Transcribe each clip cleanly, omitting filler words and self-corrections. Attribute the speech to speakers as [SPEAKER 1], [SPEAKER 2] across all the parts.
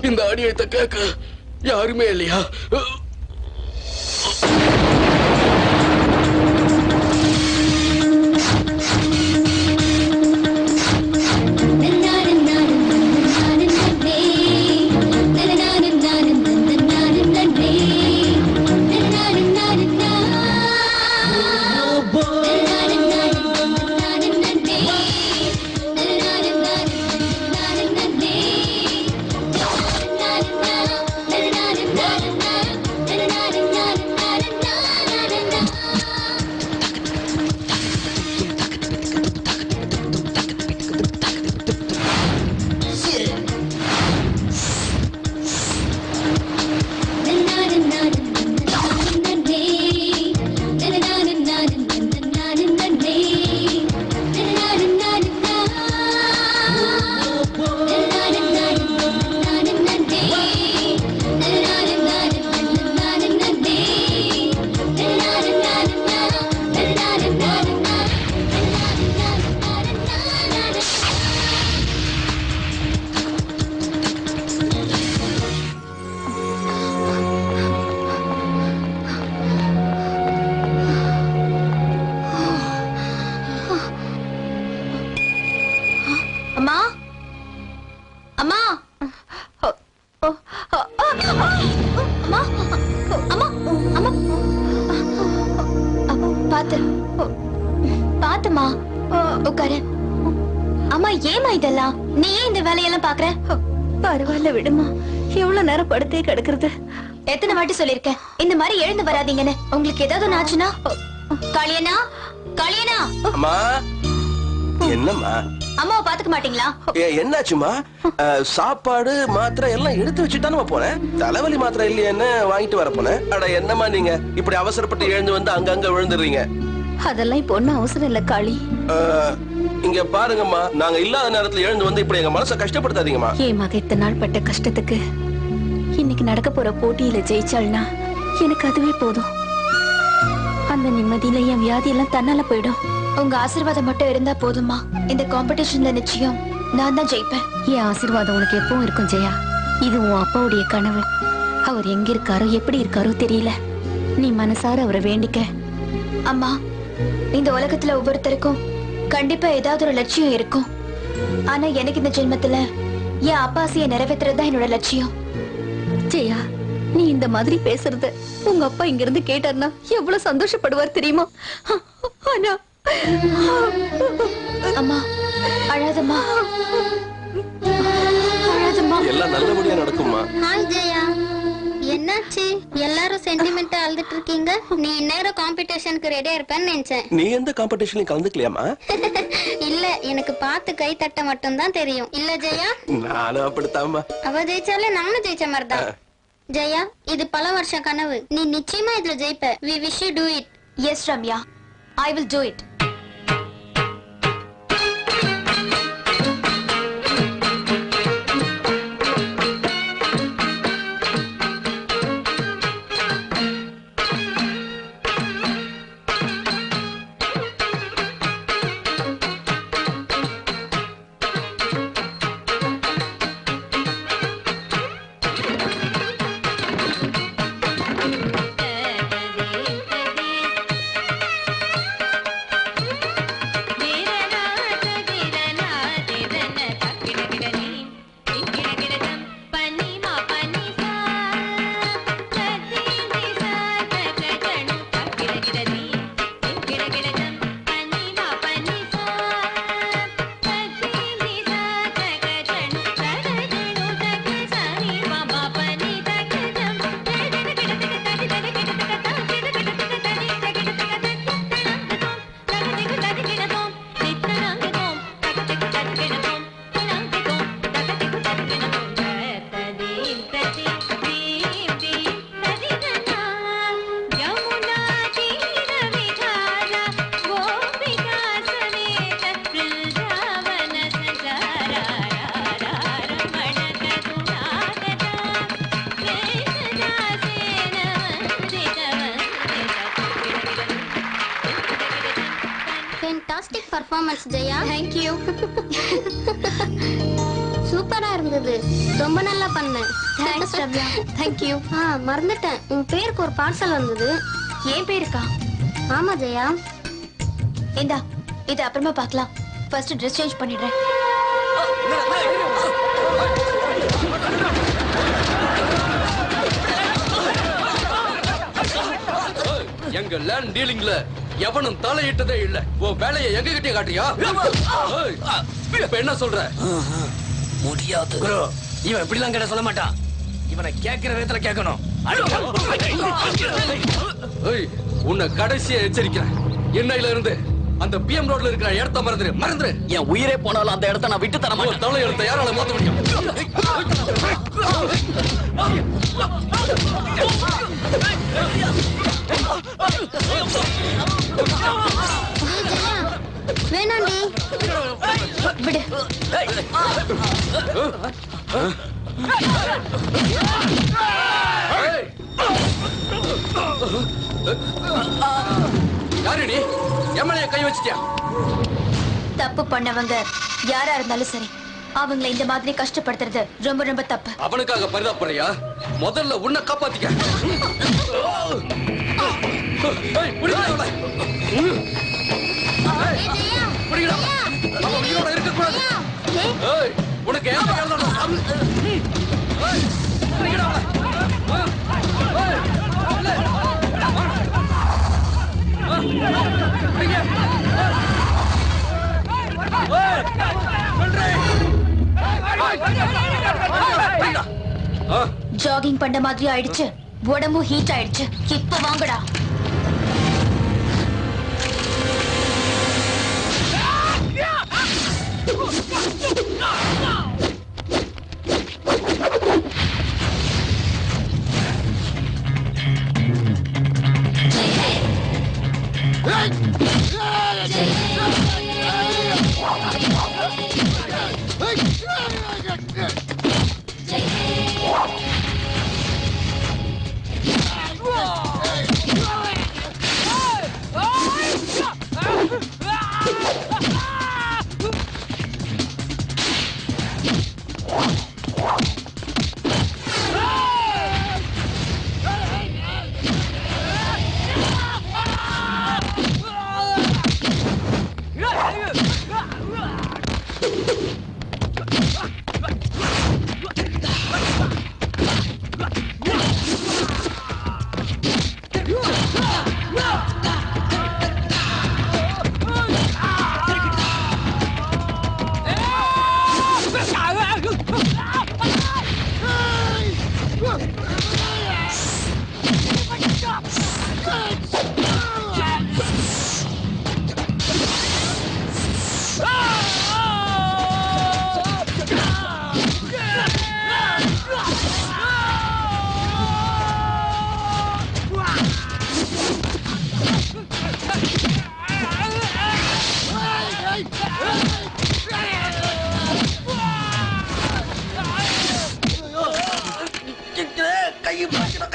[SPEAKER 1] இந்த அடியத்தை கேட்க யாருமே இல்லையா?
[SPEAKER 2] பாத்துமா உட்காரு. அம்மா ஏமா இதெல்லாம்? நீ ஏன் இந்த வேலையெல்லாம் பாக்குற?
[SPEAKER 3] பரவாயில்ல விடுமா, எவ்வளவு நேரம் படுத்தே கிடக்குறது.
[SPEAKER 2] எத்தனை வாட்டி சொல்லிருக்கேன் இந்த மாதிரி எழுந்து வராதீங்கன்னு. உங்களுக்கு ஏதாவது ஆச்சுன்னா காளியனா காளியனா.
[SPEAKER 1] அம்மா என்னம்மா?
[SPEAKER 2] அம்மாவை பாத்துக்க மாட்டீங்களா?
[SPEAKER 1] என்னாச்சுமா? சாப்பாடு மாத்திரை எல்லாம் எடுத்து வச்சுட்டானு போனேன். தலைவலி மாத்திரை இல்லையன்னு வாங்கிட்டு வர போனேன். அட என்னம்மா நீங்க இப்படி அவசரப்பட்டு எழுந்து வந்து அங்கங்க விழுந்துடுறீங்க?
[SPEAKER 3] அதெல்லாம் இப்ப ஒண்ணும் அவசரம் இல்ல காளி.
[SPEAKER 1] இங்க பாருங்கம்மா, நாங்க இல்லாத நேரத்துல எழுந்து வந்து இப்படி எங்க மனசை கஷ்டப்படுத்தாதீங்கம்மா.
[SPEAKER 3] என் மக இத்தனை நாள் பட்ட கஷ்டத்துக்கு இன்னைக்கு இன்னைக்கு நடக்க போற போட்டியில ஜெயிச்சாள்னா எனக்கு அதுவே போதும். அந்த நிம்மதியில என் வியாதி எல்லாம் தன்னால போயிடும்.
[SPEAKER 2] உங்க ஆசீர்வாதம் மட்டும் இருந்தா போதுமா? இந்த காம்படிஷன்ல நிச்சயம் நான் தான் ஜெயிப்பேன்.
[SPEAKER 3] என் ஆசீர்வாதம் உனக்கு எப்பவும் இருக்கும் ஜெயா. இது உன் அப்பாவுடைய கனவு. அவர் எங்க இருக்காரோ எப்படி இருக்காரோ தெரியல. நீ மனசார அவரை வேண்டிக்க.
[SPEAKER 2] அம்மா, இந்த உலகத்துல ஒவ்வொருத்தருக்கும் கண்டிப்பா ஏதாவது ஒரு லட்சியம் இருக்கும். ஆனா எனக்கு இந்த ஜென்மத்துல என் அப்பா ஆசையை நிறைவேற்றுறதுதான் என்னோட லட்சியம்.
[SPEAKER 3] ஜெயா, நீ இந்த மாதிரி பேசுறத உங்க அப்பா இங்க இருந்து கேட்டார்னா எவ்வளவு சந்தோஷப்படுவார் தெரியுமா? ஆனா
[SPEAKER 2] அம்மா, அழாதம்மா, அழாதம்மா.
[SPEAKER 1] எல்லாம் நல்லபடியா நடக்கும்மா.
[SPEAKER 4] ஹாய் ஜெயா, என்னாச்சு? எல்லாரும் சென்டிமெண்டா அழுதுட்டு இருக்கீங்க. நீ இந்நேரம் காம்படிஷனுக்கு ரெடியா இருப்பேன்னு நினைச்சேன்.
[SPEAKER 1] நீ எந்த காம்படிஷன்லயும் கலந்துக்கலையாமா?
[SPEAKER 4] இல்ல, எனக்கு பார்த்து கை தட்ட மட்டும் தான் தெரியும். இல்ல ஜெயா?
[SPEAKER 1] நானும் அப்படித்தாம்மா.
[SPEAKER 4] அவ ஜெயிச்சாலே நானும் ஜெயிச்ச மாதிரிதான். ஜெயா, இது பல வருஷ கனவு. நீ நிச்சயமா இதுல ஜெயிப்ப. We wish you do it.
[SPEAKER 2] Yes, Ramya, I will do it.
[SPEAKER 4] Fantastic performance Jaya.
[SPEAKER 2] Thank you.
[SPEAKER 4] சூப்பரா இருந்தது. ரொம்ப நல்லா பண்ண.
[SPEAKER 2] Thanks, Ramya. Thank you.
[SPEAKER 4] மறந்துட்டேன். உன் பேருக்கு ஒரு பார்சல் வந்தது.
[SPEAKER 2] ஏன் பேருக்கா?
[SPEAKER 4] ஆமா ஜெயா.
[SPEAKER 2] இந்தா, இது அப்புறமா பார்க்கலாம். ஃபர்ஸ்ட் Dress change பண்ணிடுறேன்.
[SPEAKER 5] எங்க லேண்ட் டீலிங்ல எவனும் தலையிட்டதே இல்ல. உன் வேலையை எங்க கிட்டே காட்டியா? இப்ப என்ன சொல்ற?
[SPEAKER 6] முடியாது ப்ரோ. இவன் இப்படிலாம் கேட்ட சொல்ல மாட்டான். இவனை கேட்கிற விதத்துல கேட்கணும்.
[SPEAKER 5] உன்னை கடைசியா எச்சரிக்கிறேன். என்னையில இருந்து அந்த பிஎம் ரோட்ல இருக்கிற இடத்த மறந்துரு.
[SPEAKER 6] என் உயிரே போனாலும் அந்த இடத்த நான் விட்டு தர மாட்டேன்.
[SPEAKER 5] தலை எடுத்த யாரால மாத்த முடியும்?
[SPEAKER 4] வேணாண்டி.
[SPEAKER 2] விடு.
[SPEAKER 5] யாரு நீ? எம்எல்ஏ கை வச்சிட்டியா?
[SPEAKER 2] தப்பு பண்ணவங்க யாரா இருந்தாலும் சரி, அவங்கள இந்த மாதிரி கஷ்டப்படுத்துறது ரொம்ப ரொம்ப தப்பு.
[SPEAKER 5] அவனுக்காக பரிதாபப்படுறியா? முதல்ல உன்னை காப்பாத்திக்க. உயிரோட இருக்க கூடாது. உனக்கு
[SPEAKER 2] ஜாகிங் பண்ண மாதிரி ஆயிடுச்சு. உடம்பும் ஹீட் ஆயிடுச்சு. இப்ப வாங்கடா.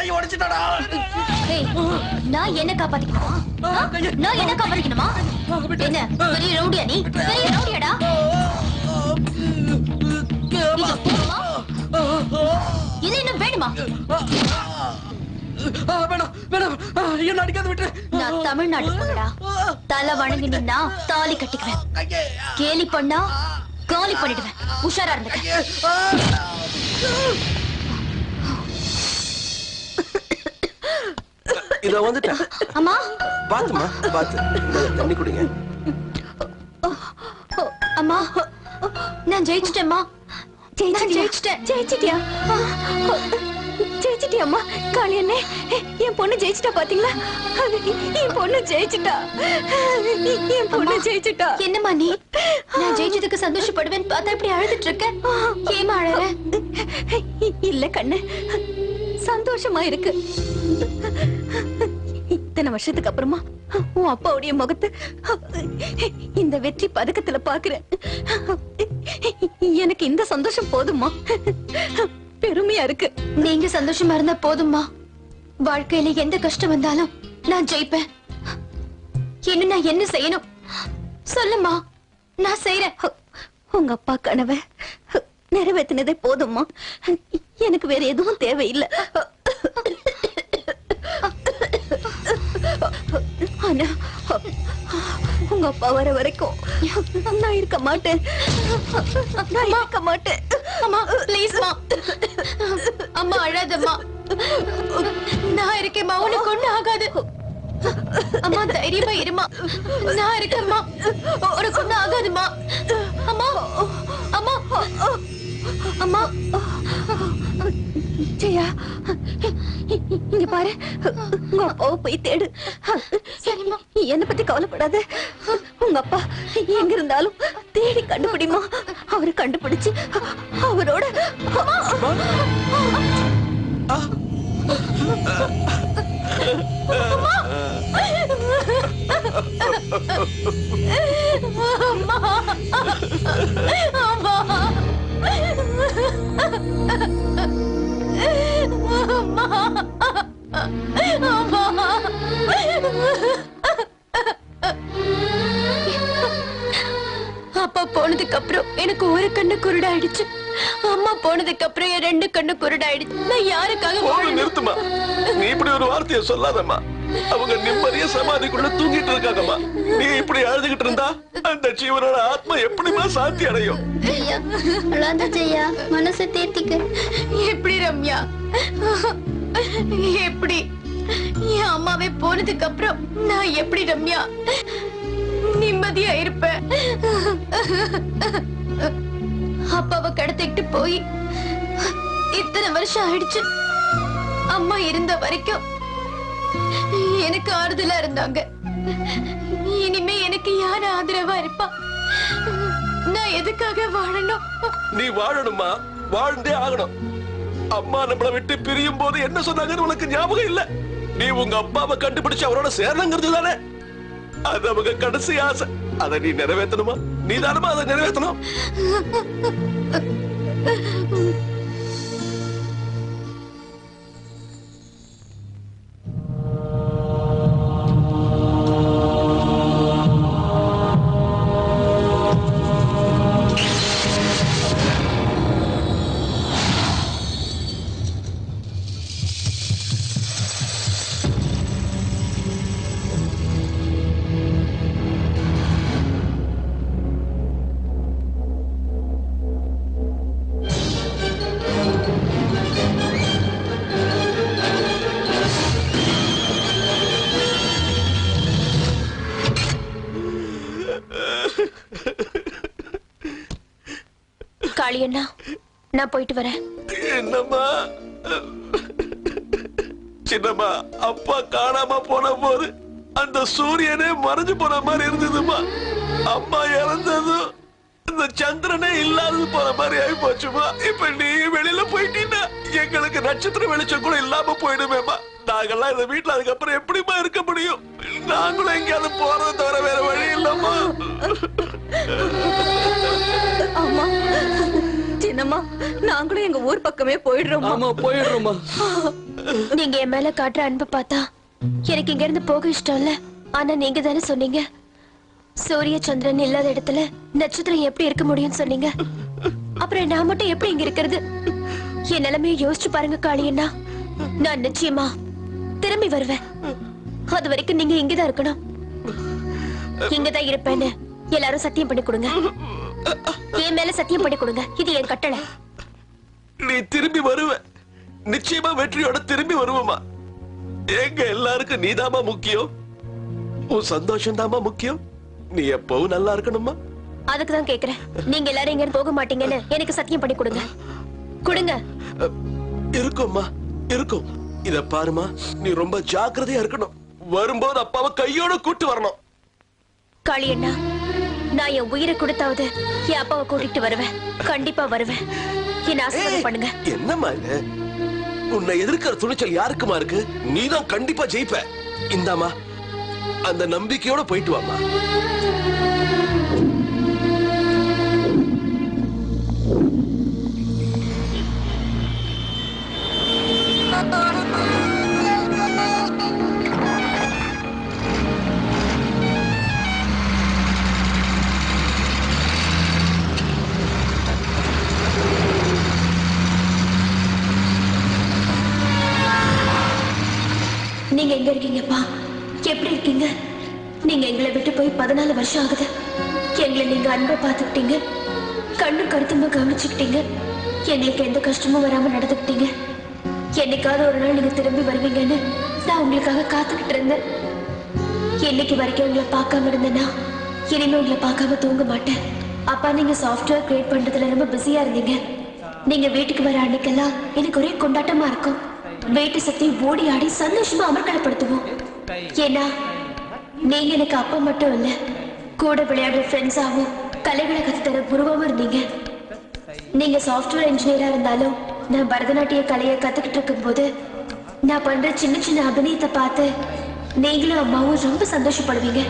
[SPEAKER 6] கை உடைச்சிட்டாடா.
[SPEAKER 2] ஏய், நான் என்ன காப்பாத்திக்கணுமா? நான் என்ன காப்பாத்திக்கணுமா? என்ன பெரிய ரவுடியா நீ? பெரிய ரவுடியாடா? இது போதுமா? இது இன்னும் வேணுமா?
[SPEAKER 6] வேணாம் வேணாம், என்ன அடிக்காத விட்டு.
[SPEAKER 2] நான் தமிழ்நாட்டு பொண்ணுடா. தலை வணங்கி நின்னா தாலி கட்டிக்குவேன். கேலி பண்ணா காலி பண்ணிடுவேன். உஷாரா இருந்துக்க.
[SPEAKER 1] இத வந்துட்டேன்.
[SPEAKER 2] அம்மா,
[SPEAKER 1] பாத்துமா பாத்து. இந்தாங்க, தண்ணி குடிங்க.
[SPEAKER 2] அம்மா, நான் ஜெயிச்சிட்டேம்மா. ஜெயிச்சிட்டேன்.
[SPEAKER 3] ஜெயிச்சிட்டியா? ஜெயிச்சிட்டியம்மா? காளி அண்ணே, என் பொண்ணு ஜெயிச்சிட்டா பாத்தீங்களா? என் பொண்ணு ஜெயிச்சிட்டா. என் பொண்ணு ஜெயிச்சிட்டா.
[SPEAKER 2] என்னம்மா நீ? நான் ஜெயிச்சதுக்கு சந்தோஷப்படுவேன்னு பார்த்தா இப்படி அழுதுட்டு இருக்க. ஏமா அழற?
[SPEAKER 3] இல்ல கண்ணு, சந்தோஷமா இருக்கு. இத்தனை வருஷத்துக்கு அப்புறமா உன் அப்பாவுடைய முகத்தை இந்த வெற்றி பதக்கத்துல பாக்குறேன். எனக்கு இந்த சந்தோஷம் போதுமா? பெருமையா இருக்கு.
[SPEAKER 2] நீங்க சந்தோஷமா இருந்தா போதும்மா. வாழ்க்கையில எந்த கஷ்டம் வந்தாலும் நான் ஜெயிப்பேன். இன்னும் நான் என்ன செய்யணும் சொல்லுமா, நான் செய்யறேன்.
[SPEAKER 3] உங்க அப்பா கனவை நிறைவேற்றினதே போதும்மா. எனக்கு வேற எதுவும் தேவையில்லை. ஆனா உங்க அப்பா வர வரைக்கும் நான் இருக்க மாட்டேன். நான் இருக்க மாட்டேன்.
[SPEAKER 2] அம்மா ப்ளீஸ்மா, அம்மா அழாதம்மா. நான் இருக்கேம்மா, உனக்கு ஒண்ணு ஆகாது. அம்மா தைரியமா இருமா, நான் இருக்கேம்மா, உனக்கு ஒண்ணு ஆகாதுமா. அம்மா அம்மா அம்மா.
[SPEAKER 3] ஜெயா, இங்க பாரு, உங்க அப்பாவை போய் தேடு.
[SPEAKER 2] சரிம்மா.
[SPEAKER 3] என்ன பத்தி கவலைப்படாத. உங்க அப்பா எங்க இருந்தாலும் தேடி கண்டுபிடிமா. அவரை கண்டுபிடிச்சு அவரோட
[SPEAKER 2] அப்பா போனதுக்கு அப்புறம் எனக்கு ஒரு கண்ணு குருடாயிடுச்சு. அம்மா போனதுக்கு அப்புறம் என் ரெண்டு கண்ணு குருடாயிடுச்சு. நான் யாருக்காக வாழணும்?
[SPEAKER 1] நிறுத்துமா, நீ இப்படி ஒரு வார்த்தையை சொல்லாதம்மா. அவங்க நிம்மதியா சமாதிக்குள்ள தூங்கிட்டு இருக்காங்கம்மா. நீ இப்படி அழுதுகிட்டு இருந்தா அந்த ஜீவனோட ஆத்மா எப்படிமா சாந்தி அடையும்?
[SPEAKER 4] ஜெயா, அழாத ஜெயா, மனசை தேத்திக்க.
[SPEAKER 2] எப்படி ரம்யா, எப்படி என் அம்மாவே போனதுக்கு அப்புறம் நான் எப்படி ரம்யா நிம்மதியா இருப்பேன்? அப்பாவை கடத்திட்டு போய் இத்தனை வருஷம் ஆயிடுச்சு. அம்மா இருந்த வரைக்கும் எனக்கு ஆறுதலா இருந்தாங்க. இனிமே எனக்கு யார் ஆதரவா இருப்பா? நான் எதுக்காக வாழணும்?
[SPEAKER 1] நீ வாழணுமா, வாழ்ந்தே ஆகணும். அம்மா நம்மளை விட்டு பிரியும் போது என்ன சொன்னாங்கன்னு உனக்கு ஞாபகம் இல்ல? நீ உங்க அப்பாவை கண்டுபிடிச்சு அவரோட சேரணுங்கிறது தானே அது அவங்க கடைசி ஆசை. அதை நீ நிறைவேற்றணுமா? நீ தானமா அதை நிறைவேற்றணும்.
[SPEAKER 2] காளியண்ணா, நான் போயிட்டு வரேன்.
[SPEAKER 1] என்னம்மா சின்னம்மா, அப்பா காணாம போன போது அந்த சூரியனே மறைஞ்சு போன மாதிரி இருந்ததுமா. அம்மா இறந்ததும் இந்த சந்திரனே இல்லாதது போன மாதிரி ஆகி போச்சுமா. இப்ப நீ வெளியில போயிட்டீன்னா எங்களுக்கு நட்சத்திர வெளிச்சம் கூட இல்லாம போயிடுமேமா. நாங்கெல்லாம் இந்த வீட்டுல அதுக்கப்புறம் எப்படிமா இருக்க முடியும்? நாங்களும் எங்கேயாவது போறதை தவிர வேற வழி இல்லம்மா.
[SPEAKER 3] அம்மா, என்னம்மா நாங்களும் எங்க ஊர் பக்கமே போயிடுறோம்.
[SPEAKER 5] ஆமா போயிடுறோமா.
[SPEAKER 2] நீங்க என் மேல காட்டுற அன்பு பார்த்தா எனக்கு இங்க இருந்து போக இஷ்டம் இல்ல. ஆனா நீங்க தானே சொன்னீங்க சூரிய சந்திரன் இல்லாத இடத்துல நட்சத்திரம் எப்படி இருக்க முடியும்னு சொன்னீங்க. அப்புறம் நான் மட்டும் எப்படி இங்க இருக்கிறது? என் நிலைமையை யோசிச்சு பாருங்க காளியண்ணா. நான் நிச்சயமா திரும்பி வருவேன். அது வரைக்கும் நீங்க இங்கதான் இருக்கணும். இங்கதான் இருப்பேன்னு எல்லாரும் சத்தியம் பண்ணி கொடுங்க. என் மேல சத்தியம் பண்ணி கொடுங்க. இது என் கட்டளை.
[SPEAKER 1] நீ திரும்பி வருவ, நிச்சயமா வெற்றியோட திரும்பி வருவமா. எங்க எல்லாருக்கும் நீதாமா முக்கியம். உன் சந்தோஷம் தாமா முக்கியம். நீ எப்பவும் நல்லா இருக்கணுமா.
[SPEAKER 2] அதுக்குதான் கேக்குறேன். நீங்க எல்லாரும் இங்க போக மாட்டீங்கன்னு எனக்கு சத்தியம் பண்ணி கொடுங்க. கொடுங்க.
[SPEAKER 1] இருக்கும்மா இருக்கும். இத பாருமா, நீ ரொம்ப ஜாக்கிரதையா இருக்கணும். வரும்போது அப்பாவை கையோட கூட்டு வரணும்.
[SPEAKER 2] காளியண்ணா, நான் என் உயிரை கொடுத்தாவது என் அப்பாவை கூட்டிட்டு வருவேன். கண்டிப்பா வருவேன். என்ன ஆசீர்வாதம் பண்ணுங்க.
[SPEAKER 1] என்னம்மா இது? உன்னை எதிர்க்கிற துணிச்சல் யாருக்குமா இருக்கு? நீதான் கண்டிப்பா ஜெயிப்ப. இந்தாமா, அந்த நம்பிக்கையோட போயிட்டு வாமா.
[SPEAKER 2] நீங்க எங்க இருக்கீங்கப்பா? எப்படி இருக்கீங்க? நீங்க எங்களை விட்டு போய் 14 வருஷம் ஆகுது. எங்களை நீங்க அன்பை பார்த்துக்கிட்டீங்க, கண்ணு கருத்துமா கவனிச்சுக்கிட்டீங்க, எங்களுக்கு எந்த கஷ்டமும் வராம நடந்துக்கிட்டீங்க. என்னைக்காவது ஒரு நாள் நீங்க திரும்பி வருவீங்கன்னு நான் உங்களுக்காக காத்துக்கிட்டு இருந்தேன். என்னைக்கு வரைக்கும் உங்களை பார்க்காம இருந்தேன்னா இனிமே உங்களை பார்க்காம தூங்க மாட்டேன். அப்பா, நீங்க சாஃப்ட்வேர் கிரியேட் பண்றதுல ரொம்ப பிஸியா இருந்தீங்க. நீங்க வீட்டுக்கு வர அன்னைக்கெல்லாம் எனக்கு ஒரே கொண்டாட்டமா இருக்கும். வீட்டு சுத்தி ஓடி ஆடி சந்தோஷமா அமர்க்கலப்படுத்துவோம். ஏன்னா நீங்க எனக்கு அப்பா மட்டும் இல்ல, கூட விளையாடுற ஃப்ரெண்ட்ஸாவும் கலைகளை கத்துத்தர குருவாவும் இருந்தீங்க. நீங்க சாஃப்ட்வேர் இன்ஜினியரா இருந்தாலும் நான் பரதநாட்டிய கலையை கத்துக்கிட்டு இருக்கும் போது நான் பண்ற சின்ன சின்ன அபிநயத்தை பார்த்து நீங்களும் அம்மாவும் ரொம்ப சந்தோஷப்படுவீங்க.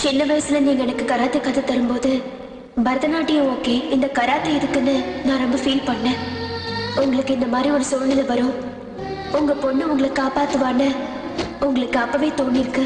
[SPEAKER 2] சின்ன வயசுல நீங்க எனக்கு கராத்தே கத்து தரும்போது பரதநாட்டியம் ஓகே, இந்த கராத்தே எதுக்குன்னு நான் ரொம்ப ஃபீல் பண்ணேன். உங்களுக்கு இந்த மாதிரி ஒரு சூழ்நிலை வரும், உங்க பொண்ணு உங்களை காப்பாத்துவான்னு உங்களுக்கு அப்பவே தோணிருக்கு.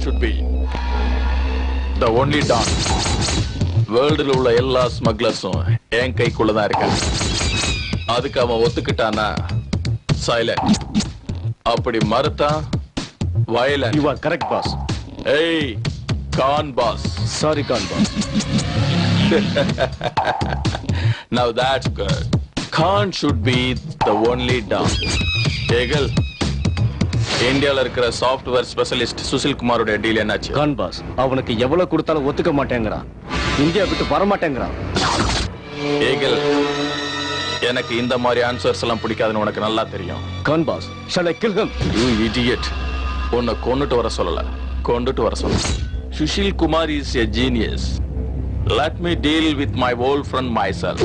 [SPEAKER 7] should be the only don. வேர்ல்டுல உள்ள எல்லா ஸ்மக்லர்ஸும் என் கைக்குள்ள தான் இருக்காங்க. அதுக்கு அவன் ஒத்துக்கிட்டானா சைலண்ட், அப்படி மறுத்தா violent.
[SPEAKER 8] You are correct, boss.
[SPEAKER 7] Hey, Khan boss.
[SPEAKER 8] Sorry, Khan boss.
[SPEAKER 7] Now that's good. Khan should be the only don. Eagle. இந்தியால இருக்கிற சாஃப்ட்வேர் ஸ்பெஷலிஸ்ட் சுசில் குமாரோட டீல் என்னாச்சு?
[SPEAKER 8] கான் பாஸ் அவனுக்கு எவ்வளவு கொடுத்தாலும் ஒத்துக்க மாட்டேங்கிறான். இந்தியா விட்டு வரமாட்டேங்கிறான்.
[SPEAKER 7] ஏகல், எனக்கு இந்த மாதிரி ஆன்சர்ஸ் எல்லாம் பிடிக்காதுன்னு உனக்கு நல்லா தெரியும்.
[SPEAKER 8] Khan boss, shall I kill him?
[SPEAKER 7] You idiot. உன்னை கொன்னுட்டு வர சொல்லல, கொண்டுட்டு வர சொல்ல. Sushil Kumar is a genius. Let me deal with my old friend myself.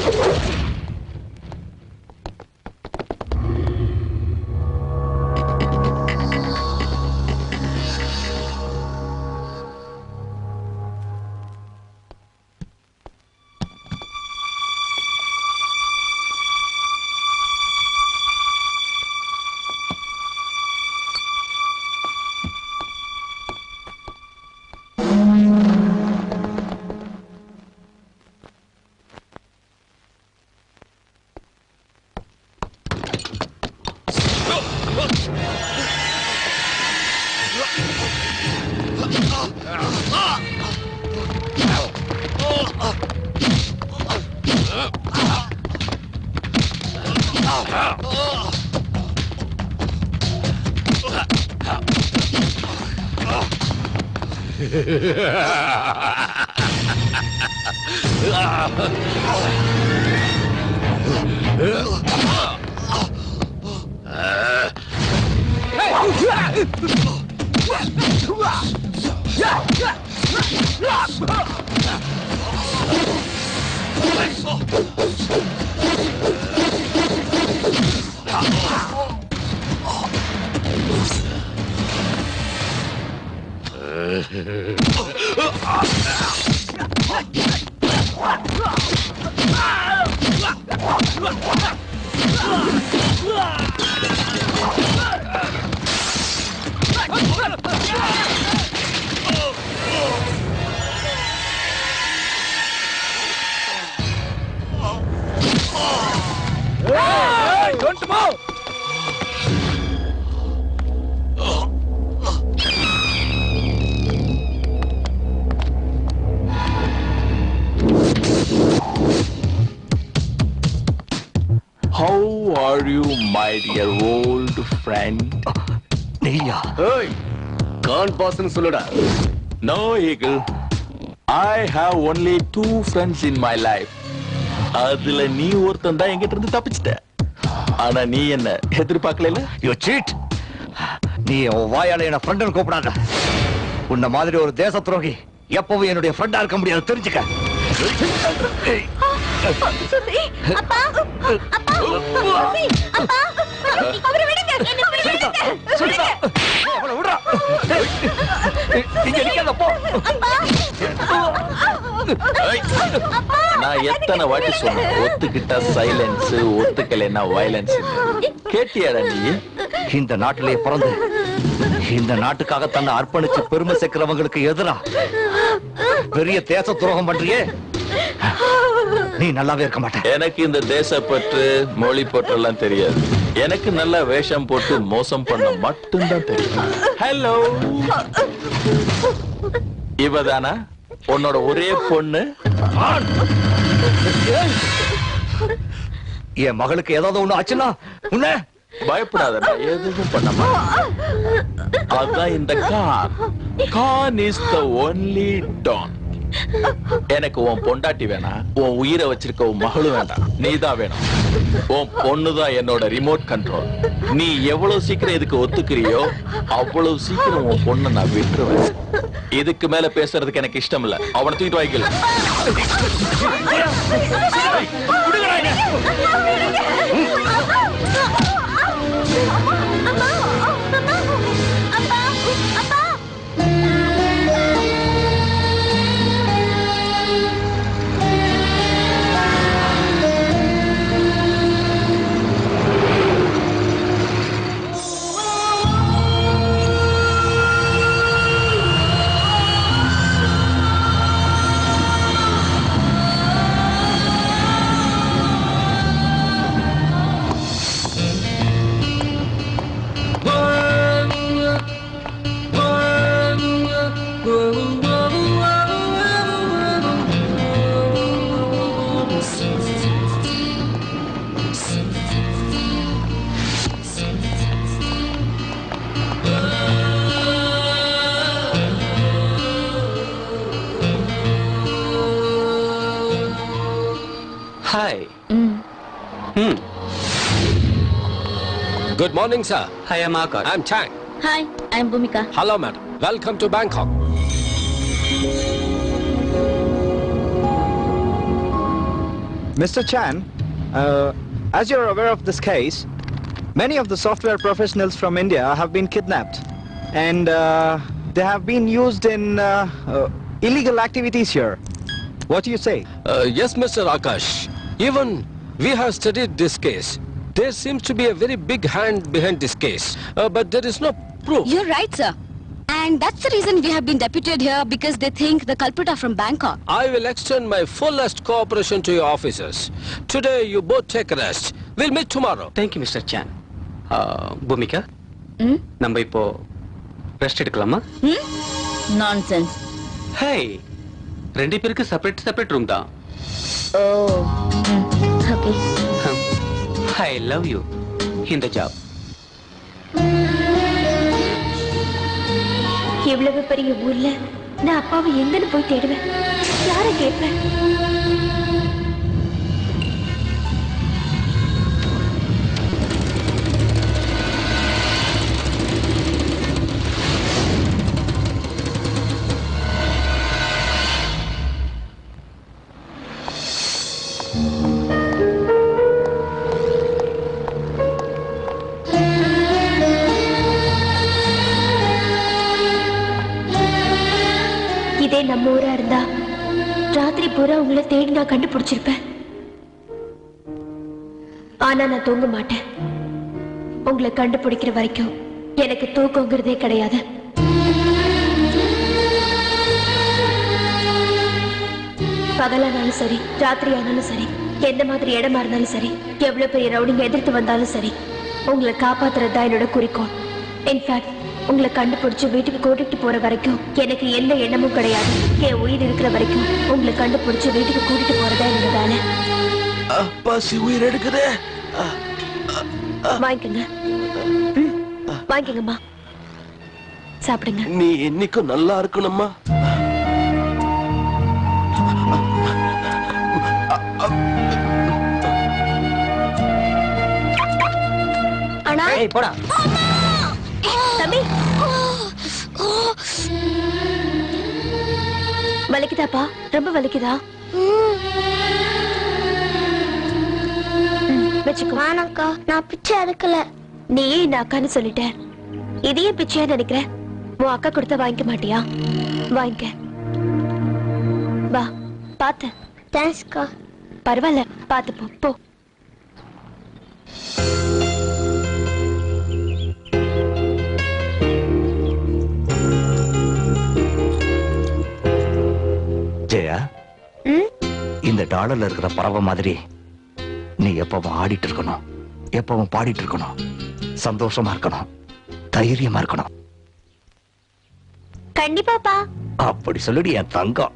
[SPEAKER 7] How are you, my dear old friend?
[SPEAKER 8] நீயா? ஏய், கான் பாஸ்னு சொல்லுடா.
[SPEAKER 7] No, Eagle. I have only 2 friends in my life. அதுல நீ ஒருத்தன் தான் என்கிட்ட இருந்து தப்பிச்சிட்ட. ஆனா நீ என்ன எதிர்பார்க்கல?
[SPEAKER 8] You cheat. நீ உன் வாயால என்ன ஃப்ரெண்ட்னு கூப்பிடாத. உன்ன மாதிரி ஒரு தேச துரோகி எப்பவும் என்னுடைய ஃப்ரெண்டா இருக்க முடியாது, தெரிஞ்சுக்க.
[SPEAKER 2] சுசி, அப்பா, அப்பா, சுசி, அப்பா, அவரை விடுங்க, என்னை விடுங்க, விடுங்க.
[SPEAKER 8] அவளை விடுறா. இங்க நிக்காத, போ.
[SPEAKER 7] நான் எத்தனை வாட்டி சொன்னேன், ஒத்துக்கிட்டா சைலன்ஸ், ஒத்துக்கலைன்னா வயலன்ஸ். கேட்டியாடா நீ?
[SPEAKER 8] இந்த நாட்டிலே பிறந்து இந்த நாட்டுக்காக தன்னை அர்ப்பணிச்சு பெருமை சேர்க்கிறவங்களுக்கு எதிரா பெரிய தேச துரோகம் பண்றியே, நீ நல்லாவே இருக்க மாட்டேன்.
[SPEAKER 7] எனக்கு இந்த தேசப்பற்று மொழி பற்று எல்லாம் தெரியாது. எனக்கு நல்ல வேஷம் போட்டு மோசம் பண்ண மட்டும்தான் தெரியும். ஹலோ, இவதானா உன்னோட ஒரே பொண்ணு?
[SPEAKER 8] என் மகளுக்கு ஏதாவது ஒண்ணு ஆச்சுன்னா உன்ன
[SPEAKER 7] பயப்படாத, நான் எதுவும் பண்ண மாட்டேன். அதான் இந்த Khan is the only don. எனக்கு உன் பொண்டாட்டி வேணாம், உன் உயிரை வச்சிருக்க உன் மகளும் வேண்டாம், நீதான் வேணும். உன் பொண்ணுதான் என்னோட ரிமோட் கண்ட்ரோல். நீ எவ்வளவு சீக்கிரம் இதுக்கு ஒத்துக்கிறியோ அவ்வளவு சீக்கிரம் உன் பொண்ணை நான் விட்டுருவேன். இதுக்கு மேல பேசுறதுக்கு எனக்கு இஷ்டம் இல்ல. அவனை தூக்கிட்டு வாய்க்கல.
[SPEAKER 5] Hi.
[SPEAKER 9] Good morning, sir.
[SPEAKER 5] Hi, I'm Akash.
[SPEAKER 9] I'm Chang.
[SPEAKER 3] Hi I am Bhumika.
[SPEAKER 9] Hello, madam. Welcome to Bangkok.
[SPEAKER 10] Mr. Chan, as you're aware of this case, many of the software professionals from India have been kidnapped and they have been used in illegal activities here. What do you say?
[SPEAKER 9] Yes, Mr. Akash. Even we have studied this case. There seems to be a very big hand behind this case, but there is no proof.
[SPEAKER 3] You're right, sir. And that's the reason we have been deputed here, because they think the culprit are from Bangkok.
[SPEAKER 9] I will extend my fullest cooperation to your officers. Today, you both take a rest. We'll meet tomorrow.
[SPEAKER 5] Thank you, Mr. Chan. Bhumika நம்ம இப்போ rest எடுக்கலாமா?
[SPEAKER 3] Nonsense.
[SPEAKER 5] ஹே, ரெண்டு பேருக்கு separate room தான்.
[SPEAKER 3] ஓ okay.
[SPEAKER 5] I love you இந்த job.
[SPEAKER 2] இவ்வளவு பெரிய ஊர்ல நான் அப்பாவை எங்கன்னு போய் தேடுவேன்? யாரை கேட்பேன்? இதே நம்ம ஊரா இருந்தா ராத்திரி பூரா உங்களை தேடி நான் கண்டுபிடிச்சிருப்பேன். ஆனா நான் தூங்க மாட்டேன். உங்களை கண்டுபிடிக்கிற வரைக்கும் எனக்கு தூக்கங்கிறதே கிடையாது. பகலானாலும் சரி, ராத்திரி ஆனாலும் சரி, எந்த மாதிரி இடமா இருந்தாலும் சரி, எவ்வளவு பெரிய ரவுடிங்க எதிர்த்து வந்தாலும் சரி, உங்களை காப்பாத்துறதுதான் என்னோட குறிக்கோள். இன்ஃபேக்ட் உங்களை கண்டுபிடிச்சு வீட்டுக்கு கூட்டிட்டு போற வரைக்கும் எனக்கு எந்த எண்ணமும் கிடையாது. என் உயிர் இருக்கிற வரைக்கும் உங்களை கண்டுபிடிச்சு வீட்டுக்கு கூட்டிட்டு போறதா என்னோட வேலை.
[SPEAKER 1] பசி உயிர் எடுக்குதே.
[SPEAKER 2] வாங்கிக்கங்க. வாங்கிக்கங்கம்மா, சாப்பிடுங்க.
[SPEAKER 1] நீ என்னைக்கும் நல்லா இருக்கணும்மா.
[SPEAKER 2] அண்ணா,
[SPEAKER 6] ஏய் போடா.
[SPEAKER 2] தம்பி, வலிக்குதாப்பா? ரொம்ப வலிக்குதா? வச்சுக்கோ.
[SPEAKER 4] வானக்கா, நான் பிச்சை எடுக்கல.
[SPEAKER 2] நீயே இந்த அக்கான்னு சொல்லிட்ட, இதையே பிச்சையா நினைக்கிற? உன் அக்கா கொடுத்த வாங்கிக்க மாட்டியா? வாங்கிக்க. வா, பாத்து.
[SPEAKER 4] தேங்க்ஸ்க்கா.
[SPEAKER 2] பரவாயில்ல, பாத்து போ. போ.
[SPEAKER 8] ஜெயா, இந்த டாலர்ல இருக்கிற பறவை மாதிரி நீ எப்பவும் ஆடிட்டு இருக்கணும், எப்பவும் பாடிட்டு இருக்கணும், சந்தோஷமா இருக்கணும், தைரியமா இருக்கணும்.
[SPEAKER 2] கண்டிப்பாப்பா.
[SPEAKER 8] அப்படி சொல்லுடி என் தங்கம்.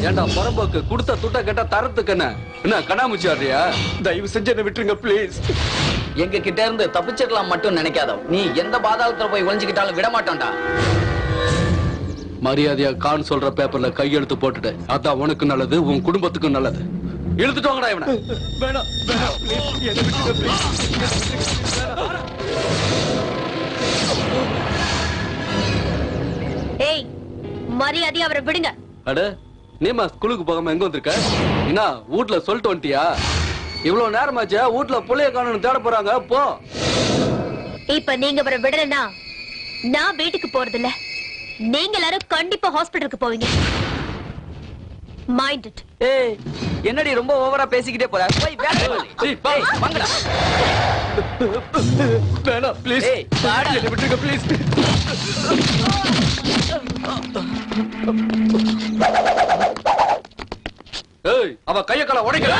[SPEAKER 5] ஏண்டா பரம்போக்கு கொடுத்த துட்ட கேட்டா தரத்துக்கு என்ன கண்ணாமூச்சி ஆடுறியா?
[SPEAKER 1] தயவு செஞ்சு என்ன விட்டுருங்க ப்ளீஸ்.
[SPEAKER 6] எங்க கிட்ட இருந்து தப்பிச்சிடலாம் மட்டும் நினைக்காத. நீ எந்த பாதாளத்துல போய் ஒளிஞ்சுக்கிட்டாலும் விட மாட்டோம்டா.
[SPEAKER 5] மரியாதையா கான் சொல்ற பேப்பர்ல கையெழுத்து போட்டுட்டு, அதான் உனக்கு நல்லது, உன் குடும்பத்துக்கும் நல்லது. இழுத்துட்டு வாங்கடா இவனை.
[SPEAKER 1] வேணாம் வேணாம் ப்ளீஸ், என்ன விட்டுருங்க ப்ளீஸ்.
[SPEAKER 2] ஏய், மரியாதையா அவரை விடுங்க.
[SPEAKER 5] அட, நீமா ஸ்கூலுக்கு போகாம எங்க வந்திருக்க? என்ன வீட்ல சொல்லிட்டு வந்துட்டியா? இவ்வளவு நேரமாச்சே, வீட்ல புள்ளைய காணோம்னு தேட போறாங்க. போ.
[SPEAKER 2] இப்ப நீங்க வர விடலனா நான் வீட்டுக்கு போறது இல்ல. நீங்க எல்லாரும் கண்டிப்பா ஹாஸ்பிடலுக்கு போவீங்க. Mind it.
[SPEAKER 6] ஏய், என்னடி ரொம்ப ஓவரா பேசிக்கிட்டே போற? போய் வேலைய பாரு. ஏய், வாங்கடா.
[SPEAKER 5] வேணாம் ப்ளீஸ்.
[SPEAKER 6] ஏய், வாடா.
[SPEAKER 5] என்ன விட்டுருங்க ப்ளீஸ். ஏய், அவ கைய கால உடைக்கல.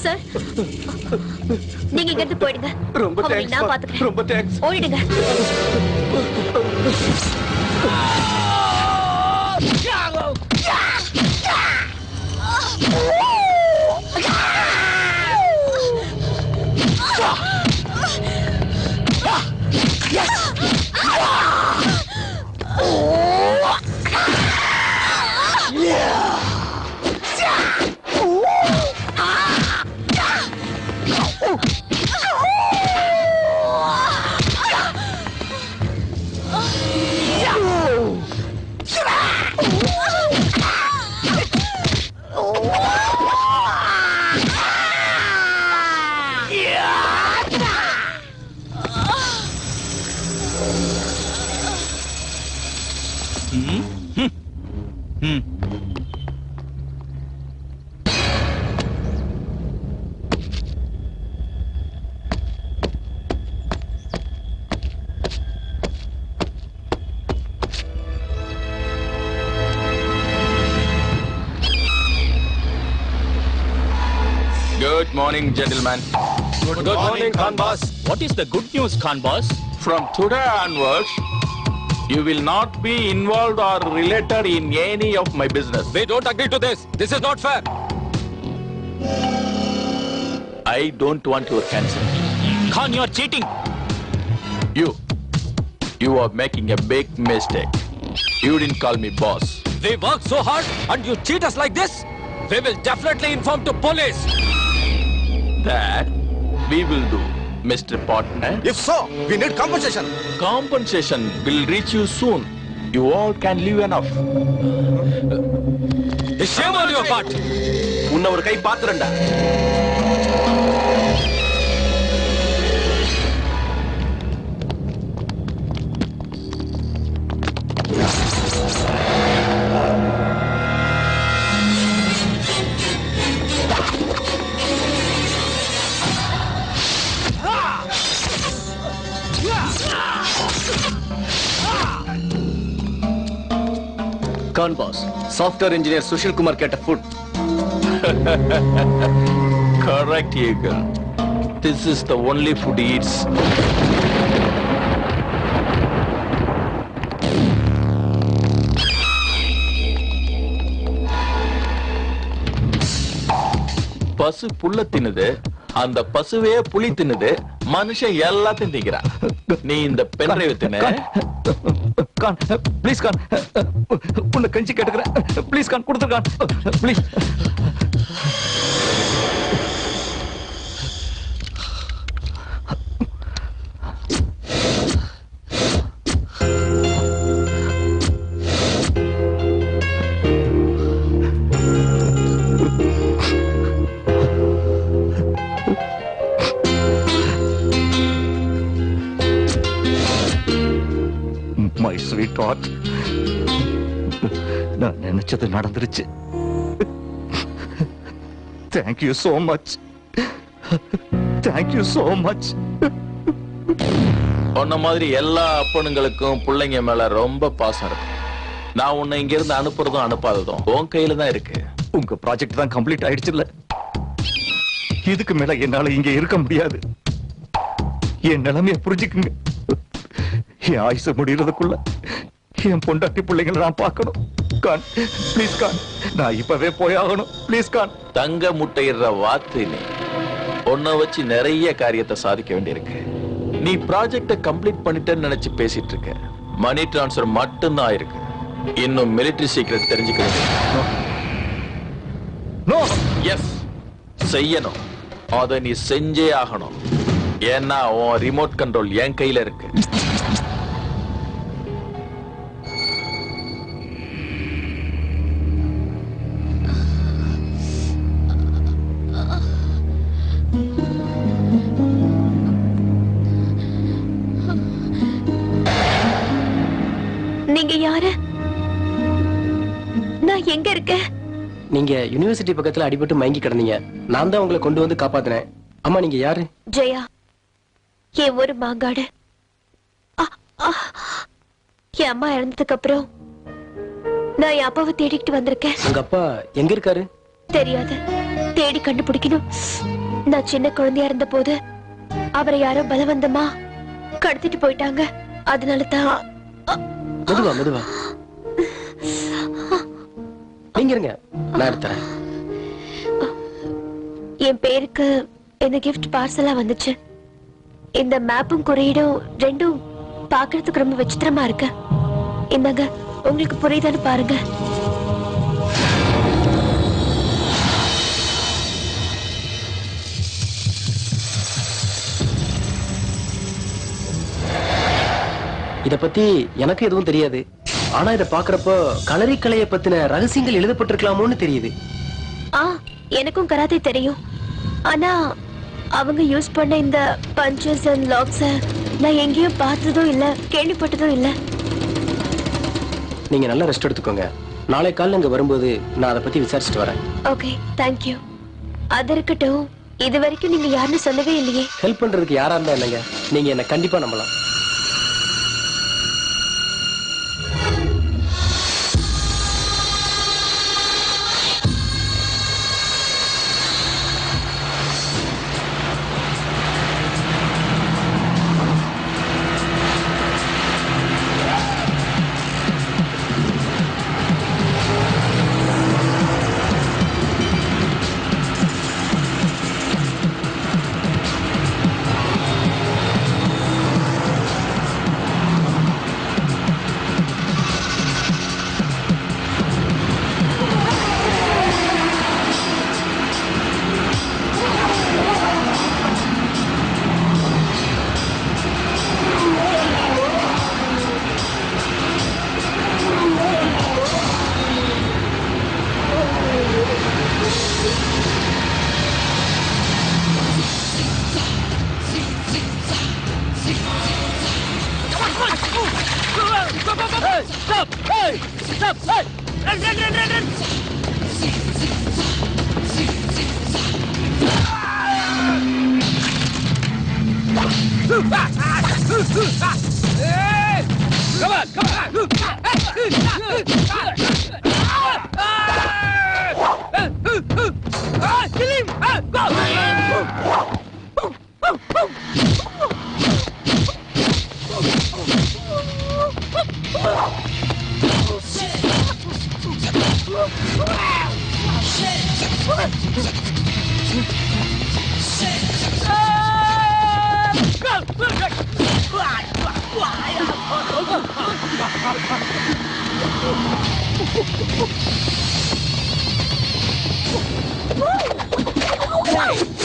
[SPEAKER 2] சார், நீங்க இங்க இருந்து போயிடுங்க.
[SPEAKER 5] ரொம்ப
[SPEAKER 2] அவங்களை
[SPEAKER 5] தேங்க்ஸ்.
[SPEAKER 2] நான் பாத்துக்கிறேன்.
[SPEAKER 5] ரொம்ப thanks.
[SPEAKER 2] ஓடிடுங்க.
[SPEAKER 7] Good morning, gentlemen.
[SPEAKER 9] Good morning, Khan boss.
[SPEAKER 7] What is the good news, Khan boss? From today onwards, you will not be involved or related in any of my business.
[SPEAKER 9] We don't agree to this. This is not fair.
[SPEAKER 7] I don't want your consent. Khan, you are cheating. You are making a big mistake. You didn't call me boss.
[SPEAKER 9] We work so hard and you cheat us like this? We will definitely inform to police.
[SPEAKER 7] That we will do, Mr. Partner.
[SPEAKER 1] If so, we need compensation.
[SPEAKER 7] Compensation will reach you soon. You all can live enough.
[SPEAKER 9] Shame on your part.
[SPEAKER 1] உன்னை ஒரு கை பாத்துறேன்டா.
[SPEAKER 5] Khan boss, software engineer Sushil Kumar கேட்ட food.
[SPEAKER 7] Correct, Eagle. This is the only food he eats. பசு புல்ல தின்னுது, அந்த பசுவே புலி தின்னுது, மனுஷன் எல்லாத்தையும் திங்கிறான். நீ இந்த பென்ட்ரைவ் தின்னு.
[SPEAKER 8] கான், ப்ளீஸ் கான், உன்னை கஞ்சி கேட்டுக்கிறேன். ப்ளீஸ் கான், கொடுத்துரு கான், ப்ளீஸ். My sweetheart, நான் நினைச்சது நடந்துருச்சு. Thank you so much. Thank you so much.
[SPEAKER 7] உன்ன மாதிரி எல்லா அப்பனுங்களுக்கும் பிள்ளைங்க மேல ரொம்ப பாசம் இருக்கும். நான் உன்னை இங்க இருந்து அனுப்புறதும் அனுப்பாததும் உன் கையில தான் இருக்கு.
[SPEAKER 8] உங்க ப்ராஜெக்ட் தான் கம்ப்ளீட் ஆயிடுச்சுல்ல, இதுக்கு மேல என்னால இங்க இருக்க முடியாது. என் நிலைமைய புரிஞ்சுக்குங்க. என் ஆயுசு முடியறதுக்குள்ள என் பொண்டாட்டி பிள்ளைங்களை நான் பார்க்கணும். கான் ப்ளீஸ் கான், நான் இப்பவே போயாகணும். ப்ளீஸ் கான்.
[SPEAKER 7] தங்க முட்டையிடுற வாத்து நீ. உன்னை வச்சு நிறைய காரியத்தை சாதிக்க வேண்டியிருக்கு. நீ ப்ராஜெக்ட கம்ப்ளீட் பண்ணிட்டேன்னு நினைச்சு பேசிட்டு இருக்க. மணி டிரான்ஸ்ஃபர் மட்டும்தான் ஆயிருக்கு. இன்னும் மிலிட்டரி சீக்ரெட் தெரிஞ்சுக்க வேண்டியது.
[SPEAKER 8] நோ
[SPEAKER 7] எஸ், செய்யணும். அதை நீ செஞ்சே ஆகணும். ஏன்னா உன் ரிமோட் கண்ட்ரோல் என் கையில இருக்கு.
[SPEAKER 2] நீங்க யாரு? நான் எங்க இருக்கேன்?
[SPEAKER 6] நீங்க யுனிவர்சிட்டி பக்கத்துல அடிபட்டு மயங்கி கிடந்தீங்க. நான் தான் உங்களை கொண்டு வந்து காப்பாத்தினேன். அம்மா நீங்க யாரு?
[SPEAKER 2] ஜெயா, என் ஒரு மாங்காடு. என் அம்மா இறந்ததுக்கு அப்புறம் நான் என் அப்பாவை தேடிக்கிட்டு வந்திருக்கேன்.
[SPEAKER 6] உங்க அப்பா எங்க இருக்காரு?
[SPEAKER 2] தெரியாது, தேடி கண்டுபிடிக்கணும். நான் சின்ன குழந்தையா இருந்த போது அவரை யாரோ பலவந்தமா கடத்திட்டு போயிட்டாங்க. அதனால தான்.
[SPEAKER 6] மெதுவா மெதுவா நீங்க இருங்க, நான் எடுத்துறேன்.
[SPEAKER 2] என் பேருக்கு இந்த கிஃப்ட் பார்சலா வந்துச்சு. இந்த மேப்பும் குறியீடும் ரெண்டும் பார்க்கிறதுக்கு ரொம்ப விசித்திரமா இருக்கு. இந்தாங்க, உங்களுக்கு புரியுதான்னு பாருங்க.
[SPEAKER 6] இத பத்தி எனக்கு எதுவும் தெரியாது. ஆனா இத பாக்குறப்போ களரி கலையை பத்தின ரகசியங்கள் எழுதப்பட்டிருக்கலாமோன்னு தெரியுது.
[SPEAKER 2] எனக்கும் கராத்தே தெரியும். ஆனா அவங்க யூஸ் பண்ண இந்த பஞ்சஸ் அண்ட் லாக்ஸ் நான் எங்கேயும் பார்த்ததும் இல்ல, கேள்விப்பட்டதும் இல்ல.
[SPEAKER 6] நீங்க நல்லா ரெஸ்ட் எடுத்துக்கோங்க. நாளை காலையில இங்க வரும்போது நான் அதை பத்தி விசாரிச்சுட்டு வரேன்.
[SPEAKER 2] Okay, thank you. அது இருக்கட்டும், இது வரைக்கும் நீங்க யாருன்னு சொல்லவே இல்லையே.
[SPEAKER 6] ஹெல்ப் பண்றதுக்கு யாரா இருந்தா என்னங்க, நீங்க என்ன கண்டிப்பா நம்பலாம்.